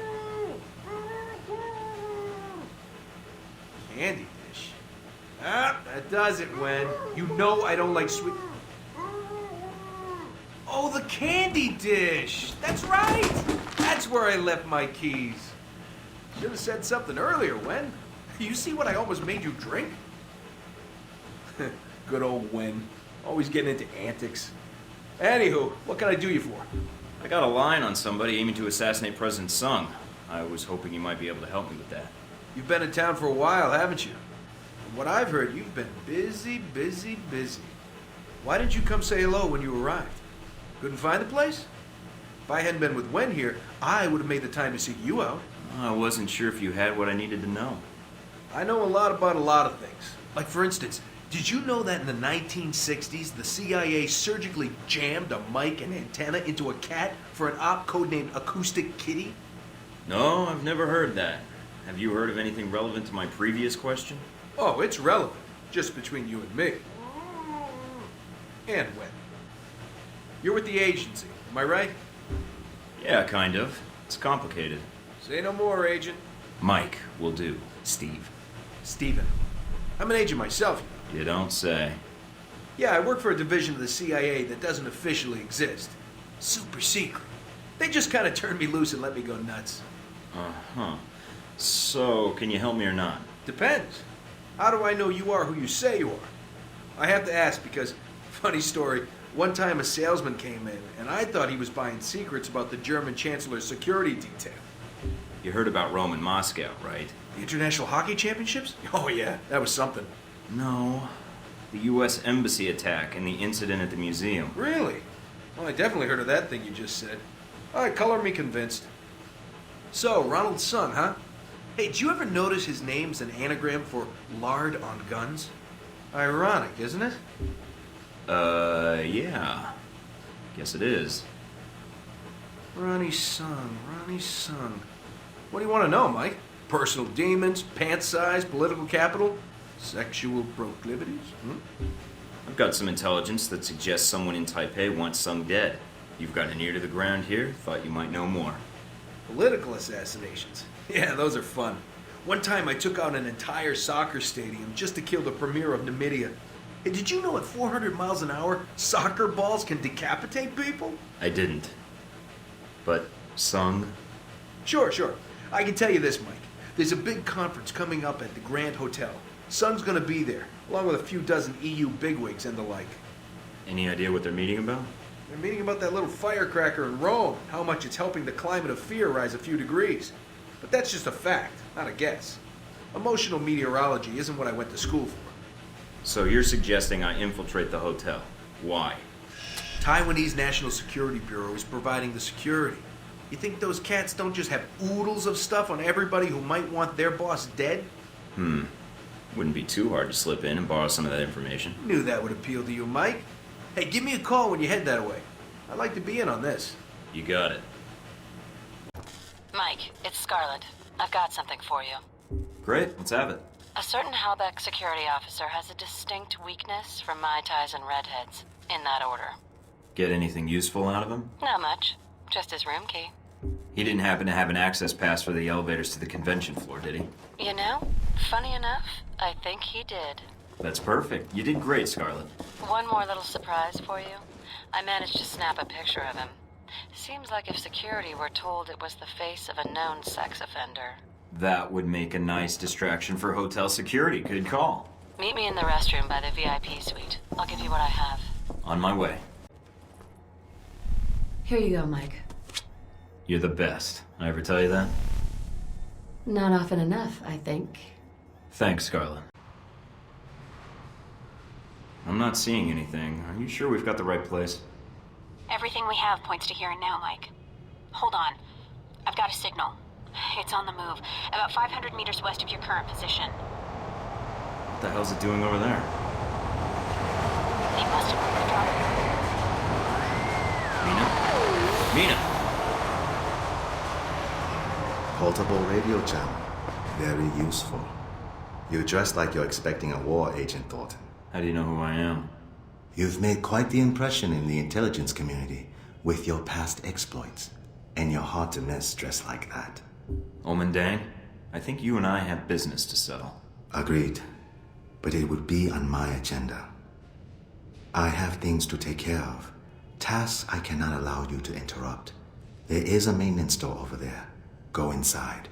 Candy dish. Ah, that does it, Wen. You know I don't like sweet... Oh, the candy dish! That's right! That's where I left my keys. Should have said something earlier, Wen. You see what I almost made you drink? Good old Wen. Always getting into antics. Anywho, what can I do you for? I got a line on somebody aiming to assassinate President Sung. I was hoping you might be able to help me with that. You've been in town for a while, haven't you? what I've heard, you've been busy. Why didn't you come say hello when you arrived? Couldn't find the place? If I hadn't been with Wen here, I would have made the time to seek you out. I wasn't sure if you had what I needed to know. I know a lot about a lot of things. Like, for instance, did you know that in the 1960s, the CIA surgically jammed a mic and antenna into a cat for an op codenamed Acoustic Kitty? No, I've never heard that. Have you heard of anything relevant to my previous question? Oh, it's relevant. Just between you and me. And Wen. You're with the agency, am I right? Yeah, kind of. It's complicated. Say no more, Agent. Mike will do. Steve. Steven. I'm an agent myself, you know. You don't say. Yeah, I work for a division of the CIA that doesn't officially exist. Super secret. They just kind of turned me loose and let me go nuts. Uh-huh. So, can you help me or not? Depends. How do I know you are who you say you are? I have to ask because, funny story, one time a salesman came in and I thought he was buying secrets about the German Chancellor's security detail. You heard about Rome and Moscow, right? The International Hockey Championships? Oh yeah, that was something. No. The U.S. Embassy attack and the incident at the museum. Really? Well, I definitely heard of that thing you just said. All right, color me convinced. So, Ronald Sung, huh? Hey, did you ever notice his name's an anagram for lard on guns? Ironic, isn't it? Yeah. Guess it is. Ronnie Sung. What do you want to know, Mike? Personal demons, pant size, political capital, sexual proclivities? I've got some intelligence that suggests someone in Taipei wants Sung dead. You've got an ear to the ground here, thought you might know more. Political assassinations. Yeah, those are fun. One time I took out an entire soccer stadium just to kill the premier of Namibia. Hey, did you know at 400 miles an hour, soccer balls can decapitate people? I didn't. But Sung? Sure. I can tell you this, Mike. There's a big conference coming up at the Grand Hotel. Sung's gonna be there, along with a few dozen EU bigwigs and the like. Any idea what they're meeting about? They're meeting about that little firecracker in Rome, how much it's helping the climate of fear rise a few degrees. But that's just a fact, not a guess. Emotional meteorology isn't what I went to school for. So you're suggesting I infiltrate the hotel. Why? Taiwanese National Security Bureau is providing the security. You think those cats don't just have oodles of stuff on everybody who might want their boss dead? Wouldn't be too hard to slip in and borrow some of that information. Knew that would appeal to you, Mike. Hey, give me a call when you head that way. I'd like to be in on this. You got it. Mike, it's Scarlett. I've got something for you. Great, let's have it. A certain Halbeck security officer has a distinct weakness for Mai Tais and redheads. In that order. Get anything useful out of him? Not much. Just his room key. He didn't happen to have an access pass for the elevators to the convention floor, did he? You know, funny enough, I think he did. That's perfect. You did great, Scarlett. One more little surprise for you. I managed to snap a picture of him. Seems like if security were told it was the face of a known sex offender. That would make a nice distraction for hotel security. Good call. Meet me in the restroom by the VIP suite. I'll give you what I have. On my way. Here you go, Mike. You're the best. I ever tell you that? Not often enough, I think. Thanks, Scarlett. I'm not seeing anything. Are you sure we've got the right place? Everything we have points to here and now, Mike. Hold on. I've got a signal. It's on the move. About 500 meters west of your current position. What the hell's it doing over there? They must have moved the drone. Mina? Portable radio channel. Very useful. You're dressed like you're expecting a war, Agent Thornton. How do you know who I am? You've made quite the impression in the intelligence community with your past exploits. And you're hard to miss dressed like that. Omen Dang, I think you and I have business to settle. Agreed. But it would be on my agenda. I have things to take care of. Tasks I cannot allow you to interrupt. There is a maintenance store over there. Go inside.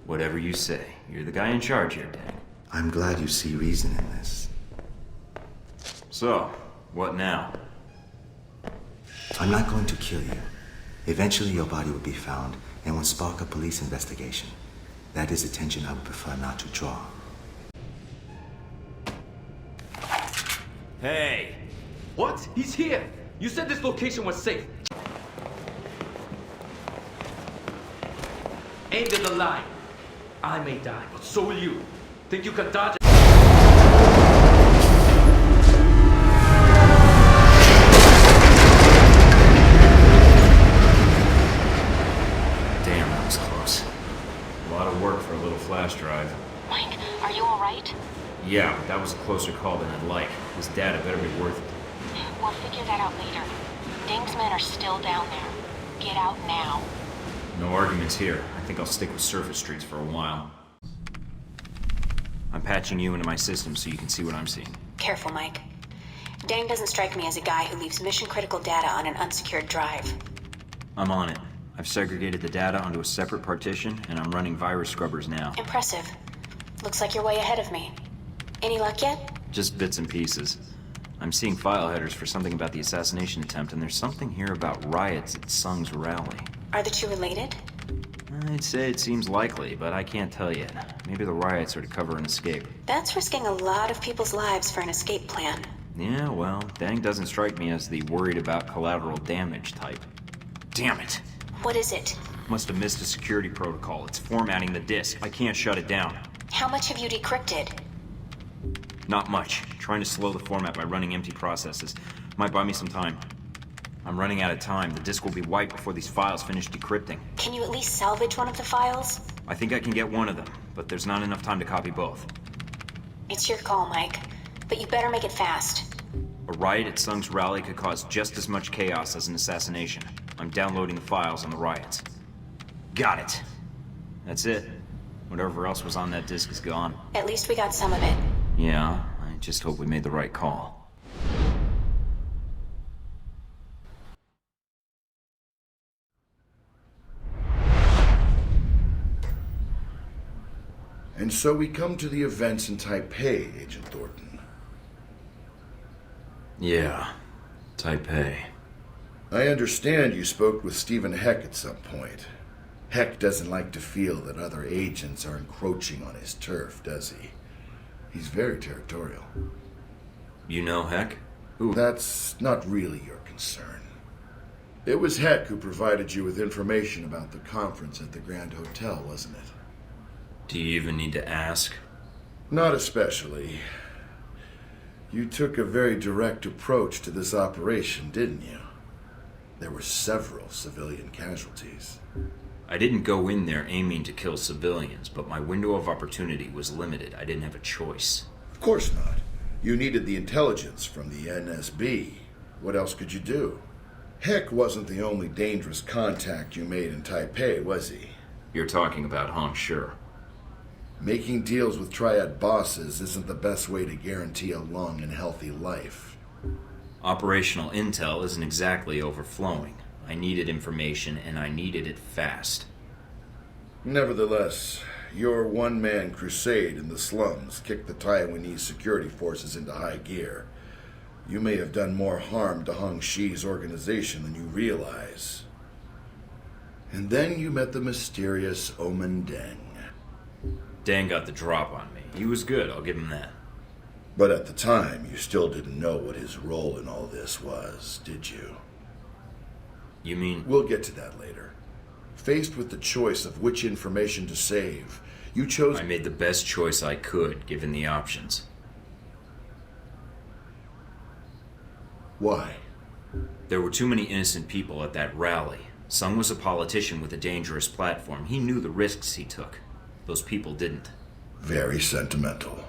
Whatever you say. You're the guy in charge here, Dang. I'm glad you see reason in this. So, what now? I'm not going to kill you. Eventually your body will be found and will spark a police investigation. That is attention I would prefer not to draw. Hey! What? He's here! You said this location was safe. Aimed at the line. I may die, but so will you. Think you can dodge it? Damn, that was close. A lot of work for a little flash drive. Mike, are you alright? Yeah, but that was a closer call than I'd like. This data better be worth it. We'll figure that out later. Ding's men are still down there. Get out now. No arguments here. I think I'll stick with surface streets for a while. I'm patching you into my system so you can see what I'm seeing. Careful, Mike. Dang doesn't strike me as a guy who leaves mission-critical data on an unsecured drive. I'm on it. I've segregated the data onto a separate partition, and I'm running virus scrubbers now. Impressive. Looks like you're way ahead of me. Any luck yet? Just bits and pieces. I'm seeing file headers for something about the assassination attempt, and there's something here about riots at Sung's rally. Are the two related? I'd say it seems likely, but I can't tell yet. Maybe the riots are to cover an escape. That's risking a lot of people's lives for an escape plan. Yeah, well, Dang doesn't strike me as the worried about collateral damage type. Damn it! What is it? Must have missed a security protocol. It's formatting the disk. I can't shut it down. How much have you decrypted? Not much. Trying to slow the format by running empty processes. Might buy me some time. I'm running out of time. The disk will be wiped before these files finish decrypting. Can you at least salvage one of the files? I think I can get one of them, but there's not enough time to copy both. It's your call, Mike. But you better make it fast. A riot at Sung's rally could cause just as much chaos as an assassination. I'm downloading the files on the riots. Got it. That's it. Whatever else was on that disk is gone. At least we got some of it. Yeah, I just hope we made the right call. And so we come to the events in Taipei, Agent Thornton. Yeah, Taipei. I understand you spoke with Stephen Heck at some point. Heck doesn't like to feel that other agents are encroaching on his turf, does he? He's very territorial. You know Heck? Who? That's not really your concern. It was Heck who provided you with information about the conference at the Grand Hotel, wasn't it? Do you even need to ask? Not especially. You took a very direct approach to this operation, didn't you? There were several civilian casualties. I didn't go in there aiming to kill civilians, but my window of opportunity was limited. I didn't have a choice. Of course not. You needed the intelligence from the NSB. What else could you do? Heck wasn't the only dangerous contact you made in Taipei, was he? You're talking about Hong Shi. Making deals with triad bosses isn't the best way to guarantee a long and healthy life. Operational intel isn't exactly overflowing. I needed information, and I needed it fast. Nevertheless, your one-man crusade in the slums kicked the Taiwanese security forces into high gear. You may have done more harm to Hong Shi's organization than you realize. And then you met the mysterious Omen Deng. Deng got the drop on me. He was good, I'll give him that. But at the time, you still didn't know what his role in all this was, did you? You mean? We'll get to that later. Faced with the choice of which information to save, you chose... I made the best choice I could, given the options. Why? There were too many innocent people at that rally. Sung was a politician with a dangerous platform. He knew the risks he took. Those people didn't. Very sentimental.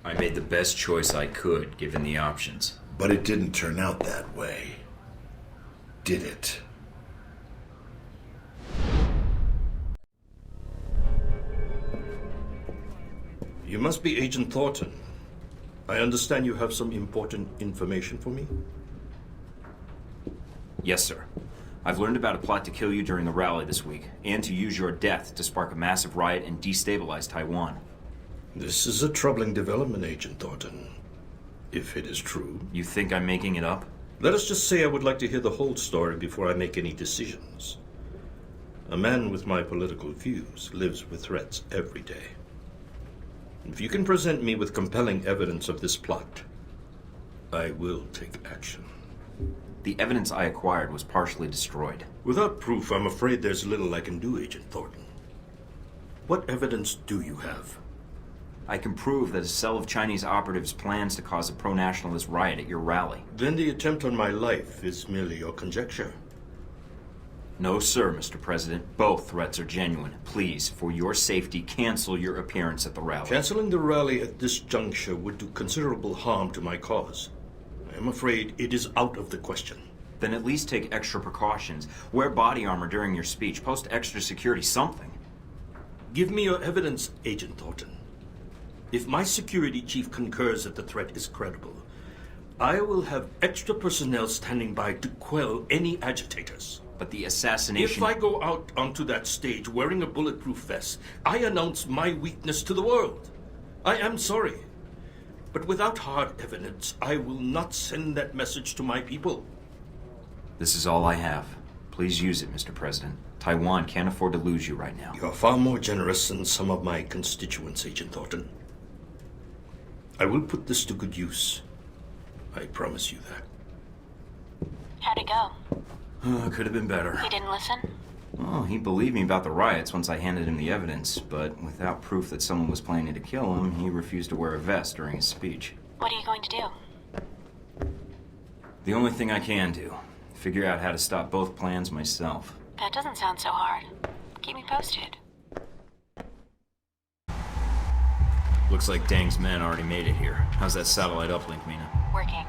I made the best choice I could, given the options. But it didn't turn out that way. Did it? You must be Agent Thornton. I understand you have some important information for me? Yes, sir. I've learned about a plot to kill you during the rally this week, and to use your death to spark a massive riot and destabilize Taiwan. This is a troubling development, Agent Thornton. If it is true. You think I'm making it up? Let us just say I would like to hear the whole story before I make any decisions. A man with my political views lives with threats every day. If you can present me with compelling evidence of this plot, I will take action. The evidence I acquired was partially destroyed. Without proof, I'm afraid there's little I can do, Agent Thornton. What evidence do you have? I can prove that a cell of Chinese operatives plans to cause a pro-nationalist riot at your rally. Then the attempt on my life is merely your conjecture. No, sir, Mr. President. Both threats are genuine. Please, for your safety, cancel your appearance at the rally. Canceling the rally at this juncture would do considerable harm to my cause. I am afraid it is out of the question. Then at least take extra precautions. Wear body armor during your speech. Post extra security, something. Give me your evidence, Agent Thornton. If my security chief concurs that the threat is credible, I will have extra personnel standing by to quell any agitators. But the assassination... If I go out onto that stage wearing a bulletproof vest, I announce my weakness to the world. I am sorry. But without hard evidence, I will not send that message to my people. This is all I have. Please use it, Mr. President. Taiwan can't afford to lose you right now. You are far more generous than some of my constituents, Agent Thornton. I will put this to good use. I promise you that. How'd it go? Could have been better. He didn't listen? Oh, he believed me about the riots once I handed him the evidence, but without proof that someone was planning to kill him, he refused to wear a vest during his speech. What are you going to do? The only thing I can do. Figure out how to stop both plans myself. That doesn't sound so hard. Keep me posted. Looks like Deng's men already made it here. How's that satellite uplink, Mina? Working.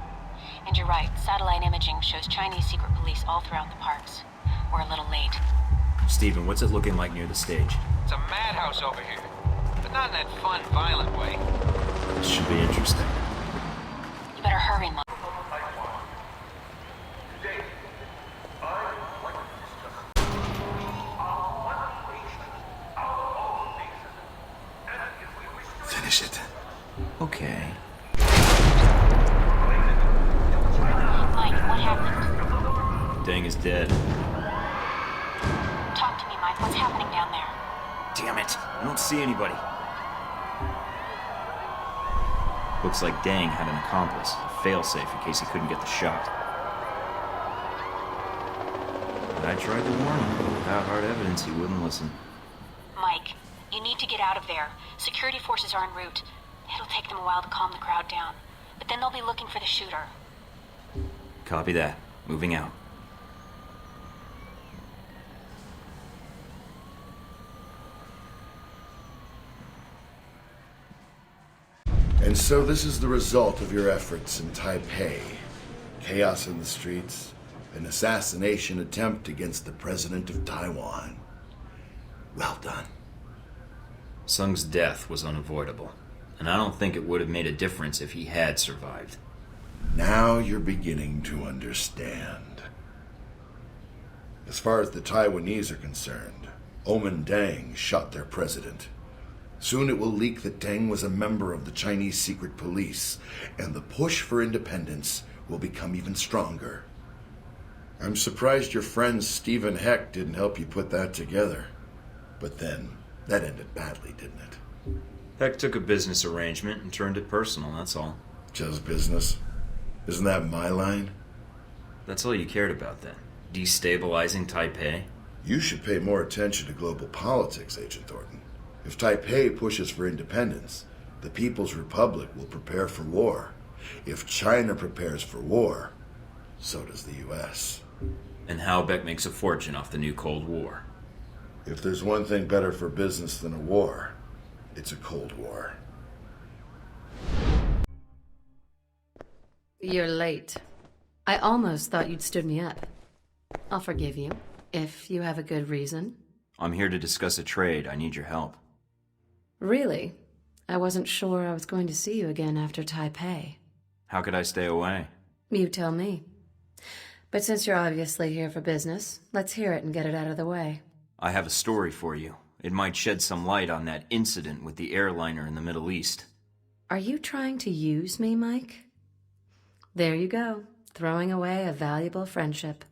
And you're right, satellite imaging shows Chinese secret police all throughout the parks. We're a little late. Steven, what's it looking like near the stage? It's a madhouse over here, but not in that fun, violent way. This should be interesting. You better hurry, Mom. Finish it. Okay. Mike, what happened? Deng is dead. Talk to me, Mike. What's happening down there? Damn it! I don't see anybody. Looks like Deng had an accomplice, a failsafe in case he couldn't get the shot. But I tried to warn him, but without hard evidence, he wouldn't listen. Mike, you need to get out of there. Security forces are en route. It'll take them a while to calm the crowd down, but then they'll be looking for the shooter. Copy that. Moving out. And so this is the result of your efforts in Taipei. Chaos in the streets, an assassination attempt against the president of Taiwan. Well done. Sung's death was unavoidable, and I don't think it would have made a difference if he had survived. Now you're beginning to understand. As far as the Taiwanese are concerned, Omen Deng shot their president. Soon it will leak that Deng was a member of the Chinese secret police, and the push for independence will become even stronger. I'm surprised your friend Stephen Heck didn't help you put that together. But then, that ended badly, didn't it? Heck took a business arrangement and turned it personal, that's all. Just business? Isn't that my line? That's all you cared about then? Destabilizing Taipei? You should pay more attention to global politics, Agent Thornton. If Taipei pushes for independence, the People's Republic will prepare for war. If China prepares for war, so does the U.S. And Halbeck makes a fortune off the new Cold War. If there's one thing better for business than a war, it's a Cold War. You're late. I almost thought you'd stood me up. I'll forgive you, if you have a good reason. I'm here to discuss a trade. I need your help. Really? I wasn't sure I was going to see you again after Taipei. How could I stay away? You tell me. But since you're obviously here for business, let's hear it and get it out of the way. I have a story for you. It might shed some light on that incident with the airliner in the Middle East. Are you trying to use me, Mike? There you go, throwing away a valuable friendship.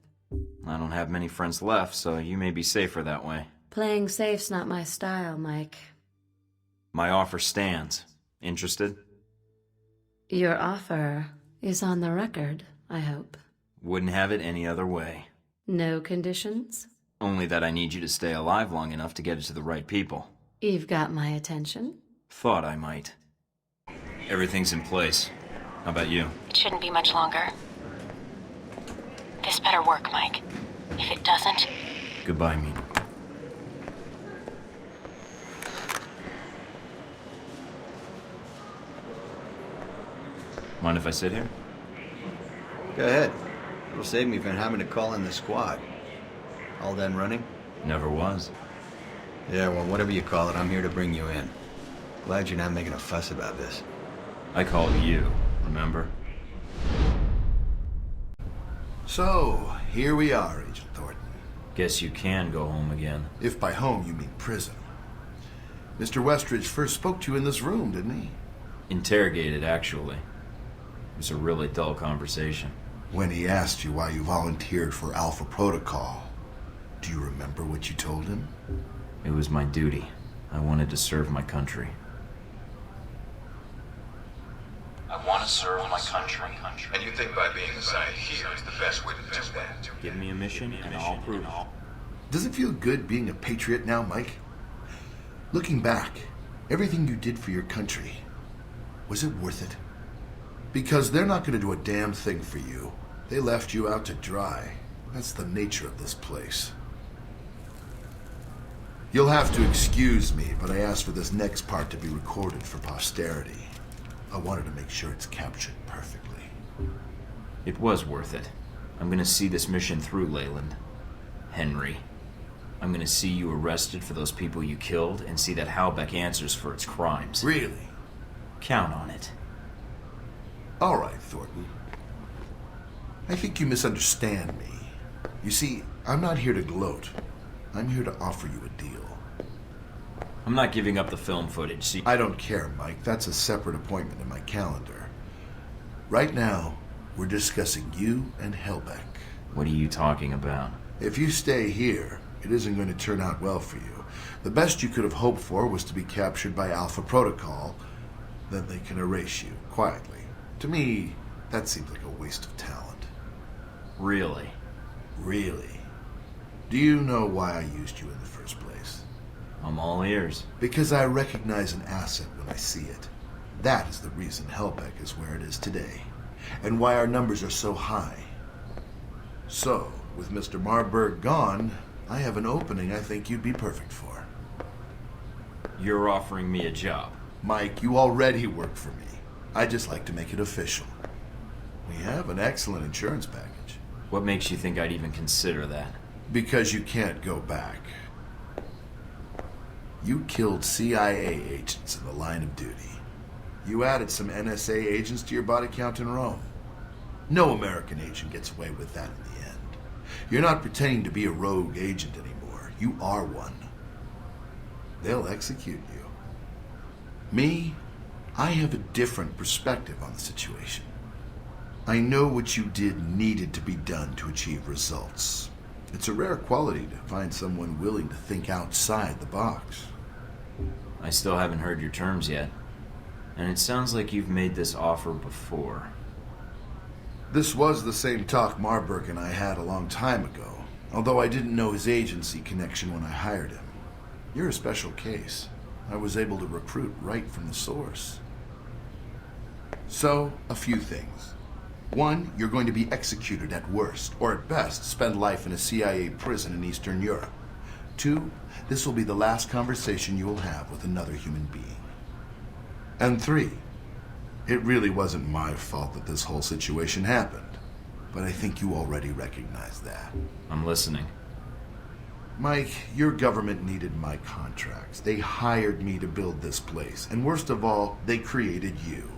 I don't have many friends left, so you may be safer that way. Playing safe's not my style, Mike. My offer stands. Interested? Your offer is on the record, I hope. Wouldn't have it any other way. No conditions? Only that I need you to stay alive long enough to get it to the right people. You've got my attention. Thought I might. Everything's in place. How about you? It shouldn't be much longer. This better work, Mike. If it doesn't... Goodbye, Mina. Mind if I sit here? Go ahead. It'll save me from having to call in the squad. All done running? Never was. Yeah, well, whatever you call it, I'm here to bring you in. Glad you're not making a fuss about this. I called you, remember? So, here we are, Agent Thornton. Guess you can go home again. If by home you mean prison. Mr. Westridge first spoke to you in this room, didn't he? Interrogated, actually. It was a really dull conversation. When he asked you why you volunteered for Alpha Protocol, do you remember what you told him? It was my duty. I wanted to serve my country. I want to serve my country. And you think by being assigned here is the best way to do that? Give me a mission and I'll prove it. Does it feel good being a patriot now, Mike? Looking back, everything you did for your country, was it worth it? Because they're not going to do a damn thing for you. They left you out to dry. That's the nature of this place. You'll have to excuse me, but I asked for this next part to be recorded for posterity. I wanted to make sure it's captured perfectly. It was worth it. I'm gonna see this mission through, Leyland. Henry. I'm gonna see you arrested for those people you killed and see that Halbeck answers for its crimes. Really? Count on it. All right, Thornton. I think you misunderstand me. You see, I'm not here to gloat. I'm here to offer you a deal. I'm not giving up the film footage, see? I don't care, Mike. That's a separate appointment in my calendar. Right now, we're discussing you and Halbeck. What are you talking about? If you stay here, it isn't going to turn out well for you. The best you could have hoped for was to be captured by Alpha Protocol. Then they can erase you, quietly. To me, that seems like a waste of talent. Really? Really? Do you know why I used you in the first place? I'm all ears. Because I recognize an asset when I see it. That is the reason Halbeck is where it is today, and why our numbers are so high. So, with Mr. Marburg gone, I have an opening I think you'd be perfect for. You're offering me a job. Mike, you already work for me. I'd just like to make it official. We have an excellent insurance package. What makes you think I'd even consider that? Because you can't go back. You killed CIA agents in the line of duty. You added some NSA agents to your body count in Rome. No American agent gets away with that in the end. You're not pretending to be a rogue agent anymore. You are one. They'll execute you. Me, I have a different perspective on the situation. I know what you did needed to be done to achieve results. It's a rare quality to find someone willing to think outside the box. I still haven't heard your terms yet. And it sounds like you've made this offer before. This was the same talk Marburg and I had a long time ago, although I didn't know his agency connection when I hired him. You're a special case. I was able to recruit right from the source. So, a few things. One, you're going to be executed at worst, or at best, spend life in a CIA prison in Eastern Europe. Two, this will be the last conversation you will have with another human being. And three, it really wasn't my fault that this whole situation happened, but I think you already recognize that. I'm listening. Mike, your government needed my contracts. They hired me to build this place, and worst of all, they created you.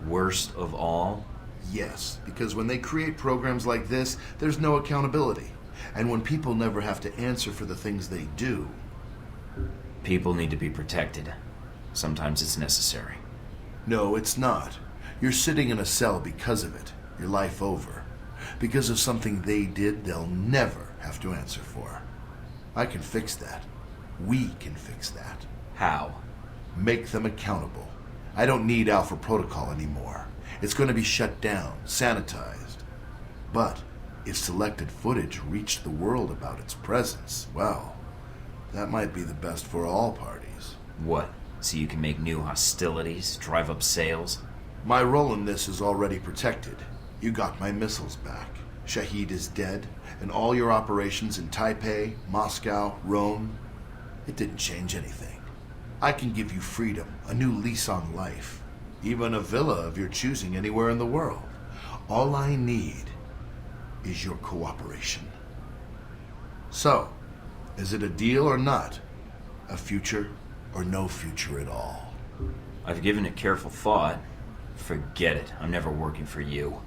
Worst of all? Yes, because when they create programs like this, there's no accountability. And when people never have to answer for the things they do... People need to be protected. Sometimes it's necessary. No, it's not. You're sitting in a cell because of it. Your life over. Because of something they did, they'll never have to answer for. I can fix that. We can fix that. How? Make them accountable. I don't need Alpha Protocol anymore. It's going to be shut down, sanitized. But if selected footage reached the world about its presence, well, that might be the best for all parties. What? So you can make new hostilities, drive up sales? My role in this is already protected. You got my missiles back. Shahid is dead, and all your operations in Taipei, Moscow, Rome, it didn't change anything. I can give you freedom, a new lease on life, even a villa of your choosing anywhere in the world. All I need is your cooperation. So, is it a deal or not? A future or no future at all? I've given it careful thought. Forget it. I'm never working for you.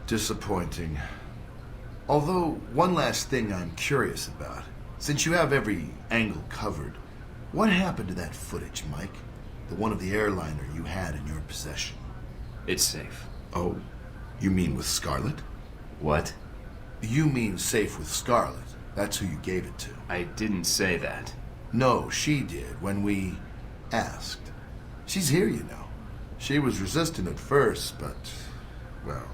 Disappointing. Although, one last thing I'm curious about. Since you have every angle covered, what happened to that footage, Mike? The one of the airliner you had in your possession? It's safe. Oh, you mean with Scarlet? What? You mean safe with Scarlet. That's who you gave it to. I didn't say that. No, she did when we asked. She's here, you know. She was resistant at first, but, well...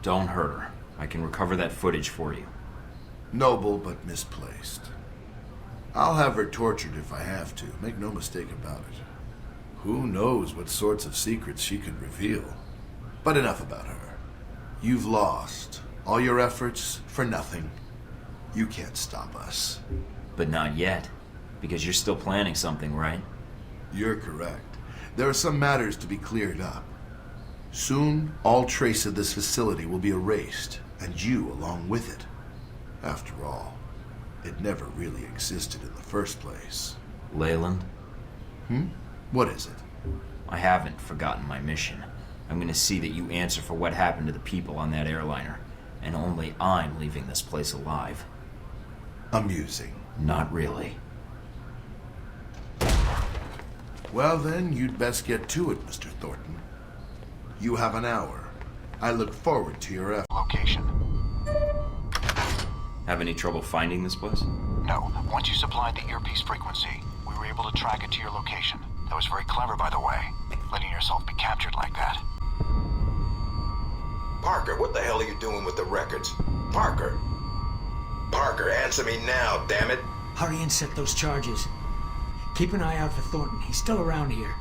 Don't hurt her. I can recover that footage for you. Noble, but misplaced. I'll have her tortured if I have to. Make no mistake about it. Who knows what sorts of secrets she could reveal. But enough about her. You've lost. All your efforts for nothing. You can't stop us. But not yet. Because you're still planning something, right? You're correct. There are some matters to be cleared up. Soon, all trace of this facility will be erased, and you along with it. After all, it never really existed in the first place. Leyland? What is it? I haven't forgotten my mission. I'm gonna see that you answer for what happened to the people on that airliner. And only I'm leaving this place alive. Amusing. Not really. Well then, you'd best get to it, Mr. Thornton. You have an hour. I look forward to your location. Have any trouble finding this place? No. Once you supplied the earpiece frequency, we were able to track it to your location. That was very clever, by the way, letting yourself be captured like that. Parker, what the hell are you doing with the records? Parker! Parker, answer me now, damn it! Hurry and set those charges. Keep an eye out for Thornton. He's still around here.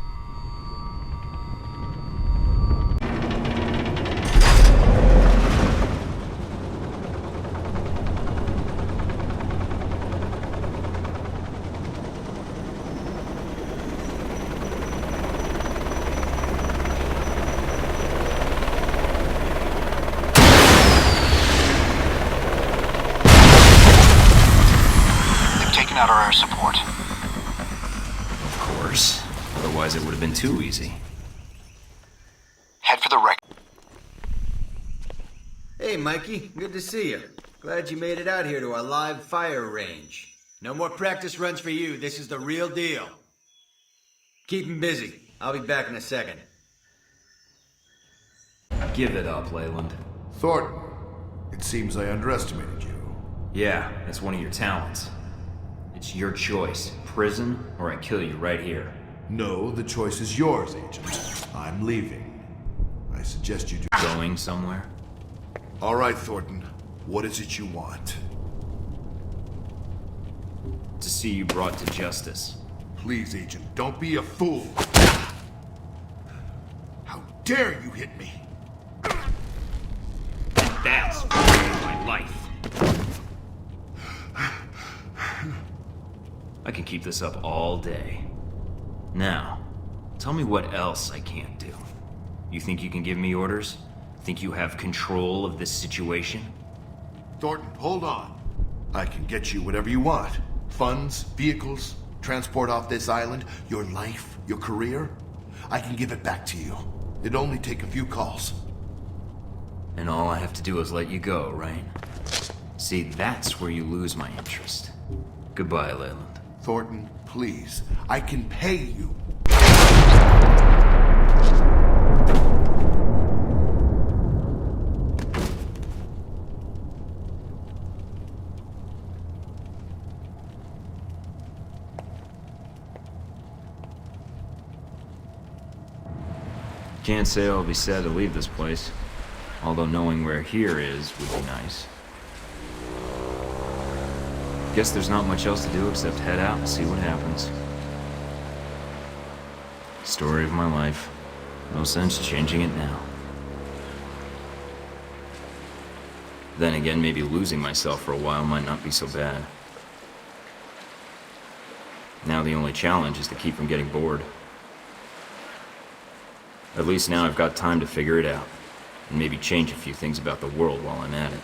Out our air support. Of course. Otherwise it would have been too easy. Head for the wreck. Hey, Mikey. Good to see you. Glad you made it out here to our live fire range. No more practice runs for you. This is the real deal. Keep him busy. I'll be back in a second. Give it up, Leyland. Thornton, it seems I underestimated you. Yeah, that's one of your talents. It's your choice. Prison, or I kill you right here. No, the choice is yours, Agent. I'm leaving. I suggest you do... Going somewhere? All right, Thornton. What is it you want? To see you brought to justice. Please, Agent, don't be a fool. How dare you hit me? That's my life. I can keep this up all day. Now, tell me what else I can't do. You think you can give me orders? Think you have control of this situation? Thornton, hold on. I can get you whatever you want. Funds, vehicles, transport off this island, your life, your career. I can give it back to you. It'd only take a few calls. And all I have to do is let you go, right? See, that's where you lose my interest. Goodbye, Leyland. Thornton, please. I can pay you. Can't say I'll be sad to leave this place, although knowing where here is would be nice. Guess there's not much else to do except head out and see what happens. Story of my life. No sense changing it now. Then again, maybe losing myself for a while might not be so bad. Now the only challenge is to keep from getting bored. At least now I've got time to figure it out, and maybe change a few things about the world while I'm at it.